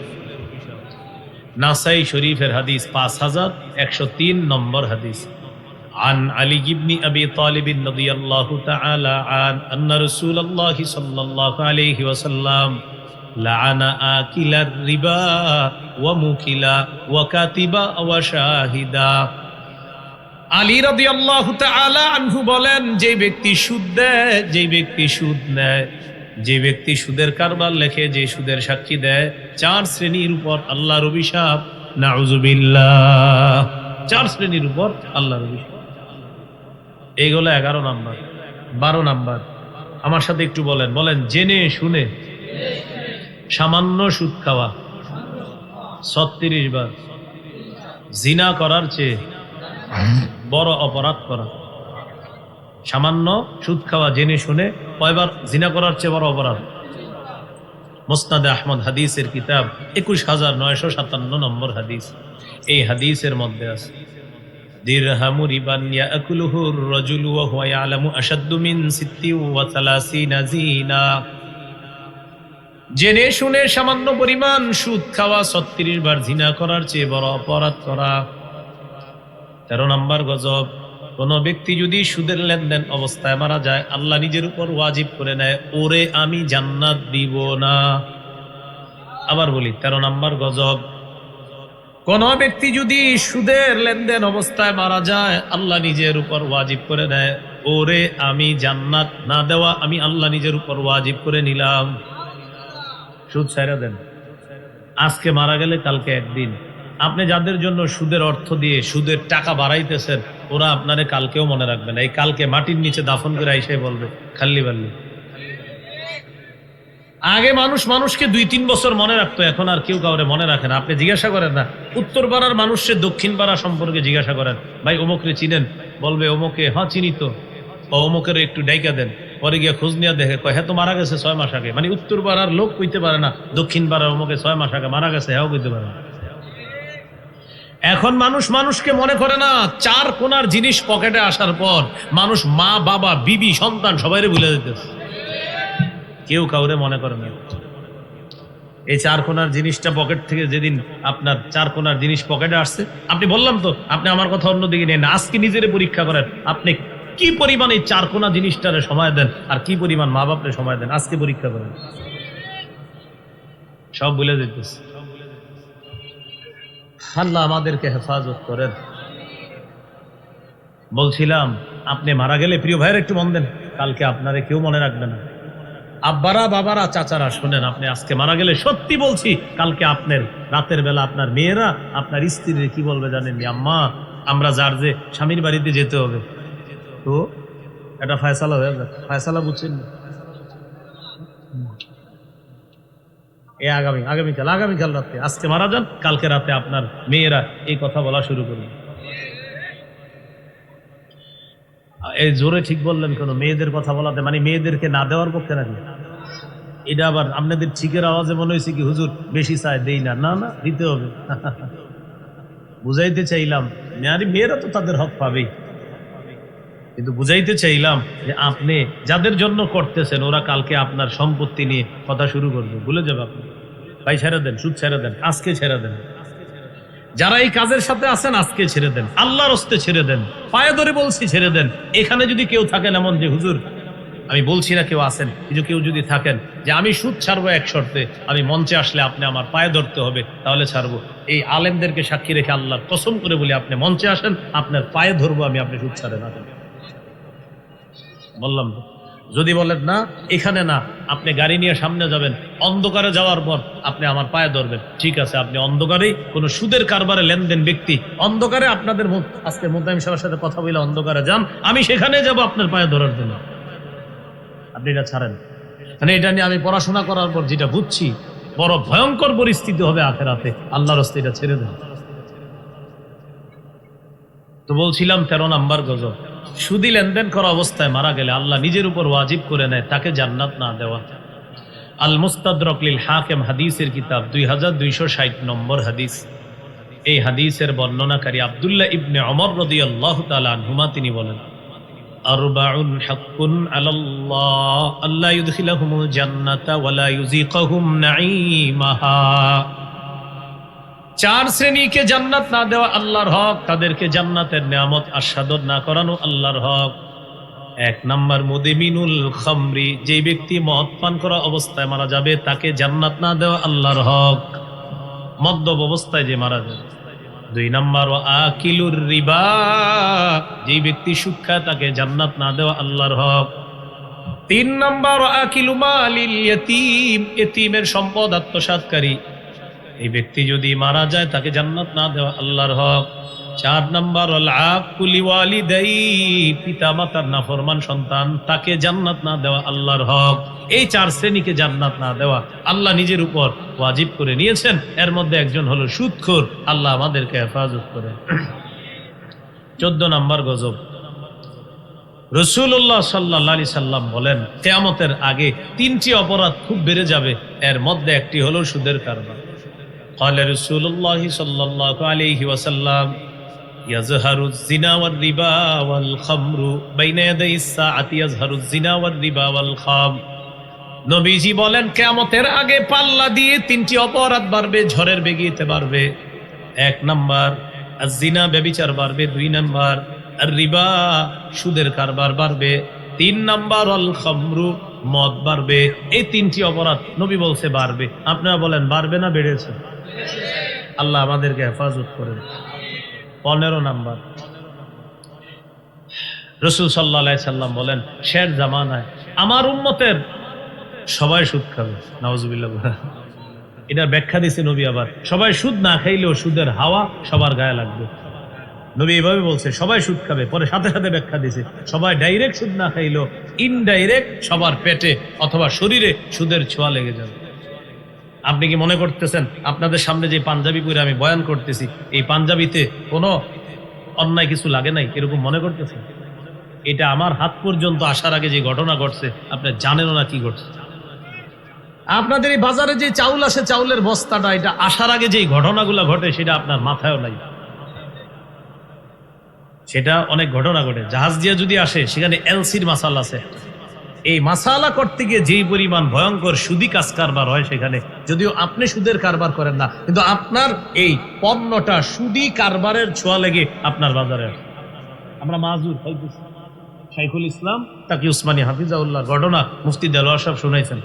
নাসাই শরীফের হাদিস 5103 নম্বর হাদিস। عن علي بن أبي طالب رضي الله تعالى عنه أن رسول الله صلى الله عليه وسلم لعن آكل الربا وموكلا وكاتبا وشاهدا। আলী রাদিয়াল্লাহু তাআলা আনহু বলেন, যে ব্যক্তি সুদ দেয়, যে ব্যক্তি সুদ নেয়, যে ব্যক্তি সুদের কারবার লেখে, যে সুদের সাক্ষী দেয়, 4 শ্রেণীর উপর আল্লাহর অভিশাপ। নাউযুবিল্লাহ। 4 শ্রেণীর উপর আল্লাহর অভিশাপ। এইগুলো 11 নাম্বার। 12 নাম্বার আমার সাথে একটু বলেন, বলেন জেনে শুনে সামান্য সুদ খাওয়া 36 বার। জিনা করার চেয়ে বড় অপরাধ করা। সামান্য সুদ খাওয়া জেনে শুনে কয়বার? জিনা করার চেয়ে বড় অপরাধ। মুসনাদে আহমদ হাদিসের কিতাব 21957 নম্বর হাদিস। এই হাদিসের মধ্যে আছে, দিরহামু রিবান ইয়াকুলুহু আর-রাজুলু ওয়া হুয়া ইয়ালামু আশাদ্দু মিন 36 জিনা। জেনে শুনে সামান্য পরিমাণ সুদ খাওয়া 36 বার জিনা করার চেয়ে বড় অপরাধ করা। 13 নম্বর গজব, কোন ব্যক্তি যদি সুদের লেনদেন অবস্থায় মারা যায়, আল্লাহ নিজের উপর ওয়াজিব করে নেয়, ওরে আমি জান্নাত দিব না। আবার বলি, 13 নম্বর গজব, কোন ব্যক্তি যদি সুদের লেনদেন অবস্থায় মারা যায়, আল্লাহ নিজের উপর ওয়াজিব করে নেয়, ওরে আমি জান্নাত না দেওয়া আমি আল্লাহ নিজের উপর ওয়াজিব করে নিলাম। সুদ ছাইরা দেন। আজকে মারা গেলে কালকে একদিন। আপনি যাদের জন্য সুদের অর্থ দিয়ে সুদের টাকা বাড়াইতেছেন, ওরা আপনারে কালকেও মনে রাখবে না। এই কালকে মাটির নিচে দাফন করে আইসাই বলবে খাল্লি বাল্লি। আগে মানুষ মানুষকে 2-3 বছর মনে রাখতো, এখন আর কেউ কাউরে মনে রাখে না। আপনি জিজ্ঞাসা করেন না উত্তর পাড়ার মানুষের দক্ষিণ পাড়া সম্পর্কে জিজ্ঞাসা করেন, ভাই অমুকরে চিনেন? বলবে অমুকে, হ্যাঁ চিনি তো। অমুকের একটু ডাইকা দেন, পরে গিয়ে খোঁজ নিয়ে দেখে কয় হ্যাঁ তো মারা গেছে 6 মাস আগে। মানে উত্তর পাড়ার লোক কইতে পারে না দক্ষিণ পাড়ার অমুকে 6 মাস আগে মারা গেছে, হ্যাঁ কইতে পারে না। এখন মানুষ মানুষকে মনে করে না। 4 কোণার জিনিস পকেটে আসার পর মানুষ মা বাবা বিবি সন্তান সবাইরে ভুলে যেতেছে, কেউ কাউরে মনে করে না। এই 4 কোণার জিনিসটা পকেট থেকে যেদিন আপনার 4 কোণার জিনিস পকেটে আসছে, আপনি বললাম তো আপনি আমার কথা অন্যদিকে নেন, আজকে নিজেরে পরীক্ষা করেন আপনি কি পরিমাণ এই 4 কোণা জিনিসটারে সময় দেন আর কি পরিমাণ মা বাপরে সময় দেন। আজকে পরীক্ষা করেন, সব ভুলে যেতেছে। আল্লাহ আমাদেরকে হেফাজত করেন। বলছিলাম আপনি মারা গেলে প্রিয় ভাইয়ের একটু মন দেন, কালকে আপনারে কেউ মনে রাখবে না। আব্বারা বাবারা চাচারা শোনেন, আপনি আজকে মারা গেলে সত্যি বলছি কালকে আপনার রাতের বেলা আপনার মেয়েরা আপনার স্ত্রীর কি বলবে জানেন? আম্মা আমরা যার যে স্বামীর বাড়িতে যেতে হবে, তো এটা ফয়সালা হয়ে যাবে। ফয়সালা বুঝছেন না? এ আগামীকাল রাতে, আজকে মারা যান, কালকে রাতে আপনার মেয়েরা এই কথা বলা শুরু করবে। এই জোরে ঠিক বললেন কেন? মেয়েদের কথা বলাতে মানে মেয়েদেরকে না দেওয়ার পক্ষে নাকি? এটা আবার আপনাদের ঠিকের আওয়াজে মনে হয়েছে কি হুজুর বেশি চায় দেই না? না না, দিতে হবে। বুঝাইতে চাইলাম মেয়েরা তো তাদের হক পাবেই, কিন্তু বুঝাইতে চাইলাম যে আপনি যাদের জন্য করতেছেন ওরা কালকে আপনার সম্পত্তি নিয়ে কথা শুরু করবে, ভুলে যাবে আপনি। ভাই ছেড়ে দেন, সুদ ছেড়ে দেন, আজকে ছেড়ে দেন। যারা এই কাজের সাথে আছেন আজকে ছেড়ে দেন, আল্লাহর হস্তে ছেড়ে দেন, পায়ে ধরে বলছি ছেড়ে দেন। এখানে যদি কেউ থাকেন এমন যে হুজুর, আমি বলছি না কেউ আছেন, কিন্তু কেউ যদি থাকেন যে আমি সুদ ছাড়বো এক শর্তে, আমি মঞ্চে আসলে আপনি আমার পায়ে ধরতে হবে, তাহলে ছাড়বো। এই আলেমদেরকে সাক্ষী রেখে আল্লাহর কসম করে বলি আপনি মঞ্চে আসেন, আপনার পায়ে ধরবো আমি, আপনি সুদ ছাড়েন না। বললাম তো, যদি বলেন না এখানে না, আপনি গাড়ি নিয়ে সামনে যাবেন, অন্ধকারে যাওয়ার পর আপনি আমার পায়ে ধরবেন, ঠিক আছে। আপনি অন্ধকারেই কোনো সুদের কারবারে লেনদেন ব্যক্তি অন্ধকারে আপনাদের আজকে মোতায়েম সাহেবের সাথে কথা বলে অন্ধকারে যান, আমি সেখানে যাব আপনার পায়ে ধরার জন্য, আপনি এটা ছাড়েন। মানে এটা নিয়ে আমি পড়াশোনা করার পর যেটা বুঝছি, বড় ভয়ঙ্কর পরিস্থিতি হবে আখেরাতে। আল্লাহর রাস্তায় এটা ছেড়ে দেন। তো বলছিলাম 13 নাম্বার গজব, সুদি লেনদেন করা অবস্থায় মারা গেলে আল্লাহ নিজের উপর ওয়াজিব করে নেয় তাকে জান্নাত না দেওয়া। আল মুস্তাদরাক লিল হাকিম হাদিসের কিতাব 2260 নম্বর হাদিস। এই হাদিসের বর্ণনাকারী আব্দুল্লাহ ইবনে ওমর রাদিয়াল্লাহু তাআলা আনহুমা তিনি বলেন, আরবাউন হাক্কুন আলাল্লাহ আল্লা ইউদখিলাহুমুল জান্নাতা ওয়া লা ইউযিকাহুম নাঈমাহা। 4 শ্রেণীকে জান্নাত না দেওয়া আল্লাহর হক, তাদেরকে জান্নাতের নিয়ামত আস্বাদন না করানো আল্লাহর হক। 1 নাম্বার মুদমিনুল খামরি, যে ব্যক্তি মদ পান করা অবস্থায় মারা যাবে তাকে জান্নাত না দেওয়া আল্লাহর হক, মদ্যপ অবস্থায় যে মারা যাবে। 2 নাম্বার আকিলুর রিবা, যে ব্যক্তি সুদ খায় তাকে জান্নাত না দেওয়া আল্লাহর হক। 3 নাম্বার আকিলু মালিল ইয়াতীম, এতিমের সম্পদ আত্মসাৎকারী, এই ব্যক্তি যদি মারা যায় তাকে জান্নাত না দেওয়া আল্লাহর হক। 4 নাম্বার আল আকুলি ওয়ালিদাই, পিতা মাতার নাফরমান সন্তান, তাকে জান্নাত না দেওয়া আল্লাহর হক। এই 4 শ্রেণীকে জান্নাত না দেওয়া আল্লাহ নিজের উপর ওয়াজিব করে নিয়েছেন। এর মধ্যে একজন হলো সুদখোর, আল্লাহ আমাদেরকে হেফাজত করে। 14 নাম্বার গজব, রাসূলুল্লাহ সাল্লাল্লাহু আলাইহি সাল্লাম বলেন কিয়ামতের আগে 3টি অপরাধ খুব বেড়ে যাবে, এর মধ্যে একটি হলো সুদের কারবার। قال رسول الله صلى الله عليه وسلم يظهر الزنا والربا والخمر بين يدي الساعة يظهر الزنا والربا والخمر। নবীজি বলেন কিয়ামতের আগে পাল্লা দিয়ে 3টি অপরাধ বাড়বে, ঝড়ের বেগেতে বাড়বে। 1 নাম্বার আয-জিনা, ব্যভিচার বাড়বে। 2 নাম্বার আর-রিবা, সুদের কারবার বাড়বে। 3 নাম্বার আল খামরু, মদ বাড়বে। এই 3টি অপরাধ নবী বলছে বাড়বে। আপনারা বলেন বাড়বে না বেড়েছে? আল্লাহ আমাদেরকে হেফাজত করেন। 15 নাম্বার, রাসূল সাল্লাল্লাহু আলাইহি সাল্লাম বলেন শের জামানায় আমার উম্মতের সবাই সুদ খাবে। নাউজুবিল্লাহ। এটার ব্যাখ্যা দিছে নবী আবার, সবাই সুদ না খাইলেও সুদের হাওয়া সবার গায়ে লাগবে। নবী এভাবে বলছে সবাই সুদ খাবে, পরে সাথে সাথে ব্যাখ্যা দিছে সবাই ডাইরেক্ট সুদ না খাইলেও ইনডাইরেক্ট সবার পেটে অথবা শরীরে সুদের ছোঁয়া লেগে যাবে। আপনি কি মনে করতেছেন আপনাদের সামনে যে পাঞ্জাবি পরে আমি বয়ান করতেছি এই পাঞ্জাবিতে কোনো অন্যায় কিছু লাগে নাই এরকম মনে করতেছেন? এটা আমার হাত পর্যন্ত আসার আগে যে ঘটনা ঘটছে আপনি জানেনও না কি ঘটছে। আপনাদের এই বাজারে যে চাউল আসে চাউলের বস্তাটা, এটা আসার আগে যে ঘটনাগুলো ঘটে সেটা আপনার মাথায়ও নাই। সেটা অনেক ঘটনা ঘটে। জাহাজ দিয়ে যদি আসে সেখানে এলসির মাসাল আছে, এই মাসালা করতে গিয়ে যেই পরিমাণ ভয়ঙ্কর সুদি কাজ কারবার হয় সেখানে, যদিও আপনি সুদের কারবার করেন না কিন্তু আপনার এই পণ্যটা সুদি কারবারের ছোঁয়া লেগে আপনার বাজারে আসে। আমরা মাজুর হইতেছি। শাইখুল ইসলাম তাকি উসমানী হাফিজাউল্লাহ ঘটনা মুফতি দেলোয়ার সাহেব শুনাইছেন।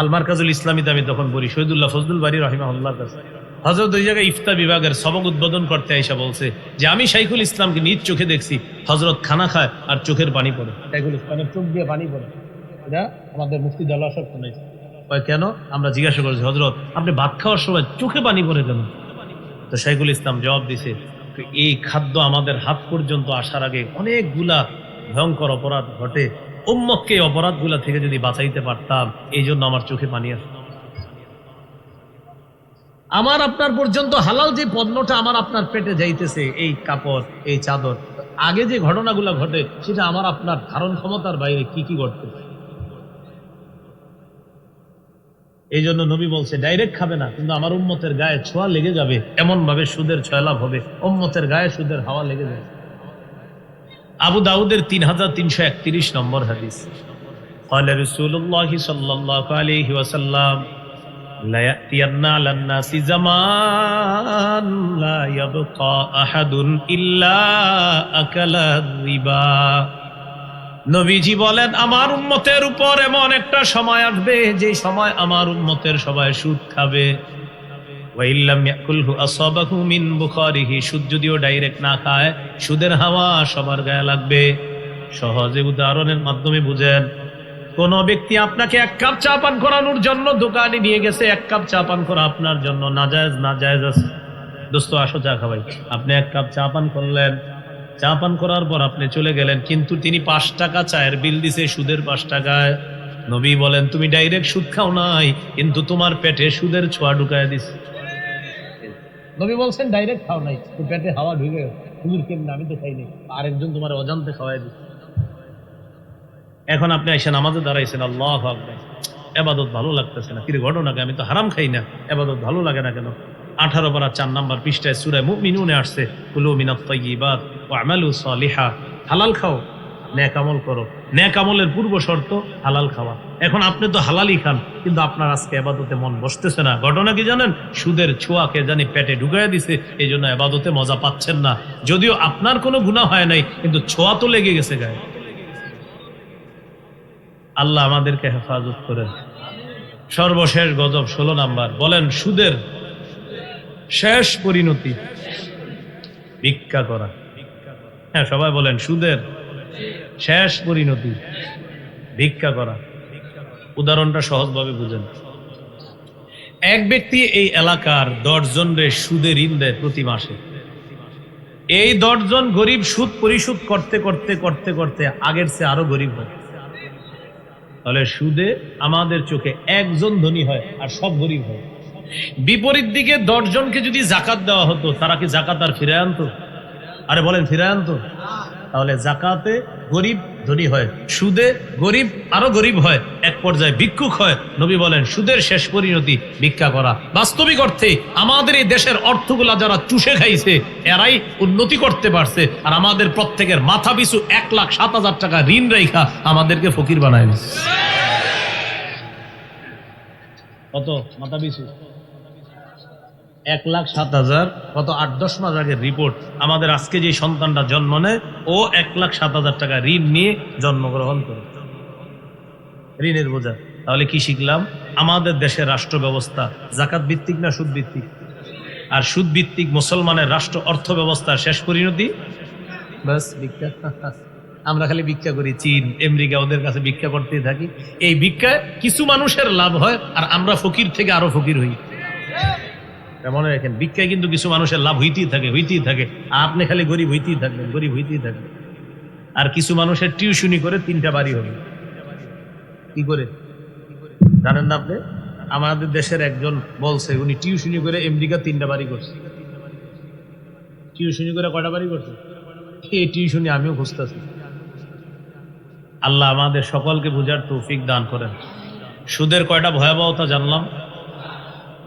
আল মারকাজুল ইসলামীতে আমি তখন বলি শহীদুল্লাহ ফজলুল বারী রাহিমাহুল্লাহর কাছে হযরত ওই জায়গায় ইফতা বিভাগের সবক উদ্বোধন করতে আইসা বলছে যে আমি শাইখুল ইসলামকে নিজ চোখে দেখছি হযরত খানা খায় আর চোখের পানি পড়ে, শাইখুল ইসলামের চোখ দিয়ে পানি পড়ে। এটা আমাদের মুফতি দেলোয়ার সাহেব শুনাইছে। কেন? আমরা জিজ্ঞাসা করেছি হযরত আপনি ভাত খাওয়ার সময় চোখে পানি পড়ে কেন? তো শাইখুল ইসলাম জবাব দিছে এই খাদ্য আমাদের হাত পর্যন্ত আসার আগে অনেকগুলা ভয়ঙ্কর অপরাধ ঘটে, উম্মতকে এই অপরাধগুলা থেকে যদি বাঁচাইতে পারতাম এই জন্য আমার চোখে পানি আসে। আমার আপনার পর্যন্ত হালাল যে পণ্যটা আমার আপনার পেটে যাইতেছে, এই কাপড় এই চাদর, আগে যে ঘটনাগুলো ঘটে সেটা আমার আপনার ধারণ ক্ষমতার বাইরে কি কি ঘটতেছে। এই জন্য নবী বলছে ডাইরেক্ট খাবে না কিন্তু আমার উম্মতের গায়ে ছোঁয়া লেগে যাবে, এমন ভাবে সুদের ছোঁয়া লাভ হবে, উম্মতের গায়ে সুদের হাওয়া লেগে যাবে। আবু দাউদের 3331 নম্বর হাদিস, قال رسول الله صلى الله عليه وسلم لا يأتين على الناس زمان لا يبقى أحد إلا أكل الربا। নবীজি বলেন আমার উম্মতের উপর এমন একটা সময় আসবে যে সময় আমার উম্মতের সবাই সুদ খাবে। ওয়াইল্লাম ইয়াকুলহু আসাবাহু মিন বুখারিহি, সুদ যদিও ডাইরেক্ট না খায় সুদের হাওয়া সবার গায়ে লাগবে। সহজে উদাহরণের মাধ্যমে বুঝেন, কোন ব্যক্তি আপনাকে এক কাপ চা পান করানোর জন্য দোকানে নিয়ে গেছে, এক কাপ চা পান করা আপনার জন্য নাজায়েজ আছে। দোস্ত আসো চা খাওয়াই, আপনি এক কাপ চা পান করলেন, চা পান করার পর আপনি চলে গেলেন কিন্তু তিনি 5 টাকা চায়ের বিল দিছে সুদের 5 টাকায়। নবী বলেন তুমি ডাইরেক্ট সুদ খাও নাই কিন্তু তোমার পেটে সুদের ছোঁয়া ঢুকায় দিছে। নবী বলছেন ডাইরেক্ট খাও নাই, তো পেটে হাওয়া ঢুকে হুজুর কেমন, আমি তো খাইনি, আরেকজন তোমার অজান্তে খাওয়াই দিচ্ছে। এখন আপনি এসে নামাজে দাঁড়াইছেন, আল্লাহু আকবার, ইবাদত ভালো লাগতেছে না, কি ঘটনাকে আমি তো হারাম খাই না, ইবাদত ভালো লাগে না কেন? 18 পারা 4 নম্বর পৃষ্ঠায় সূরা মুমিনুনে আসছে কুলু মিনাত তাইয়্যিবাত ওয়া আমালু সালিহা, হালাল খাও নেক আমল করো। নেক আমলের পূর্ব শর্ত হালাল খাওয়া। এখন আপনি তো হালালই খান কিন্তু আপনার আজকে ইবাদতে মন বসতেছে না। ঘটনা কি জানেন? সুদের ছোঁয়াকে জানি পেটে ঢুকাইয়া দিছে, এই জন্য ইবাদতে মজা পাচ্ছেন না। যদিও আপনার কোনো গুনাহ হয় নাই কিন্তু ছোঁয়া তো লেগে গেছে গায়ে। আল্লাহ আমাদেরকে হেফাজত করেন। সর্বশেষ গজব 16 নাম্বার, বলেন সুদের শেষ পরিণতি ভিক্ষা করা। হ্যাঁ সবাই বলেন সুদের শেষ পরিণতি ভিক্ষা করা। উদাহরণটা সহজভাবে বুঝেন। এক ব্যক্তি এই এলাকার 10 জনরে সুদে ঋণ দেয় প্রতি মাসে। এই 10 জন গরিব সুদ পরিশোধ করতে করতে করতে করতে আগের চেয়ে আরো গরিব হয়। তাহলে সুদে আমাদের চোখে একজন ধনী হয় আর সব গরিব হয়। বিপরীত দিকে 10 জনকে যদি জাকাত দেওয়া হতো তারা কি জাকাত আর ফিরায় আনতো? আরে বলেন ফিরায় আনতো? তাহলে জাকাতে গরিব ধনী হয়, সুদে গরিব আরো গরিব হয়, এক পর্যায়ে ভিক্ষুক হয়। নবী বলেন সুদের শেষ পরিণতি ভিক্ষা করা। বাস্তবিক অর্থে আমাদের এই দেশের অর্থগুলা যারা চুষে খাইছে এরাই উন্নতি করতে পারছে, আর আমাদের প্রত্যেকের মাথা পিছু 1,07,000 টাকা ঋণ রেখা আমাদেরকে ফকির বানায়। কত মাথা পিছু? 1,07,000। কত 8-10 মাস আগের রিপোর্ট। আমাদের আজকে যে সন্তানটা জন্ম নেয় ও 1,07,000 টাকা ঋণ নিয়ে জন্মগ্রহণ করে, ঋণের বোঝা। তাহলে কি শিখলাম? আমাদের দেশের রাষ্ট্র ব্যবস্থা জাকাত ভিত্তিক না সুদ ভিত্তিক? আর সুদ ভিত্তিক মুসলমানের রাষ্ট্র অর্থ ব্যবস্থার শেষ পরিণতি বাস ভিক্ষা। আমরা খালি ভিক্ষা করি, চীন আমেরিকা ওদের কাছে ভিক্ষা করতেই থাকি। এই ভিক্ষায় কিছু মানুষের লাভ হয় আর আমরা ফকির থেকে আরো ফকির হই। মনে রাখেন, ভিক্ষায় কিন্তু কিছু মানুষের লাভ হইতেই থাকে, আপনি খালি গরিব হইতেই থাকবেন। আর কিছু মানুষের টিউশনি করে 3টা বাড়ি হবে। কি করে জানেন না আপনি? আমাদের দেশের একজন বলছে, উনি টিউশনি করে আমেরিকা 3টা বাড়ি করছে। টিউশনি করে কয়টা বাড়ি করছে? এই টিউশনি আমিও খুঁজতেছি। আল্লাহ আমাদের সকলকে বুঝার তৌফিক দান করেন। সুদের কয়টা ভয়াবহতা জানলাম,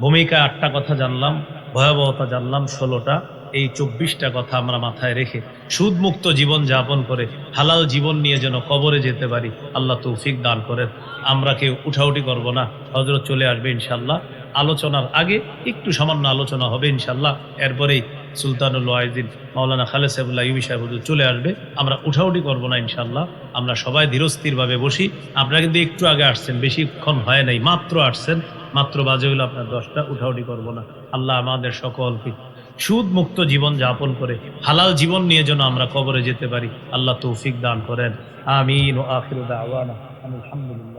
ভূমিকা 8টা কথা জানলাম, ভয়াবহতা জানলাম 16টা। এই 24টা কথা আমরা মাথায় রেখে সুদ মুক্ত জীবন যাপন করে হালাল জীবন নিয়ে যেন কবরে যেতে পারি, আল্লাহ তৌফিক দান করেন। আমরা কেউ উঠাউঠি করব না, হযরত চলে আসবে ইনশাল্লাহ। আলোচনার আগে একটু সামান্য আলোচনা হবে ইনশাল্লাহ, এরপরেই সুলতানুল ওয়াইজিন মাওলানা খালেদ সাহেবুল্লাহ ইউবি সাহেব হুজুর চলে আসবে। আমরা উঠাউঠি করব না ইনশাল্লাহ, আমরা সবাই ধীরস্থিরভাবে বসি। আপনারা কিন্তু একটু আগে আসছেন, বেশিক্ষণ হয় নাই, মাত্র আসছেন, মাত্র বাজে হলো আপনার 10টা। উঠাউঠি করব না। আল্লাহ আমাদের সকলকে সুদ মুক্ত জীবন যাপন করে হালাল জীবন নিয়ে যেন আমরা কবরে যেতে পারি, আল্লাহ তৌফিক দান করেন। আমিন। ওয়া আখিরু দাওয়ানা আলহামদুলিল্লাহ।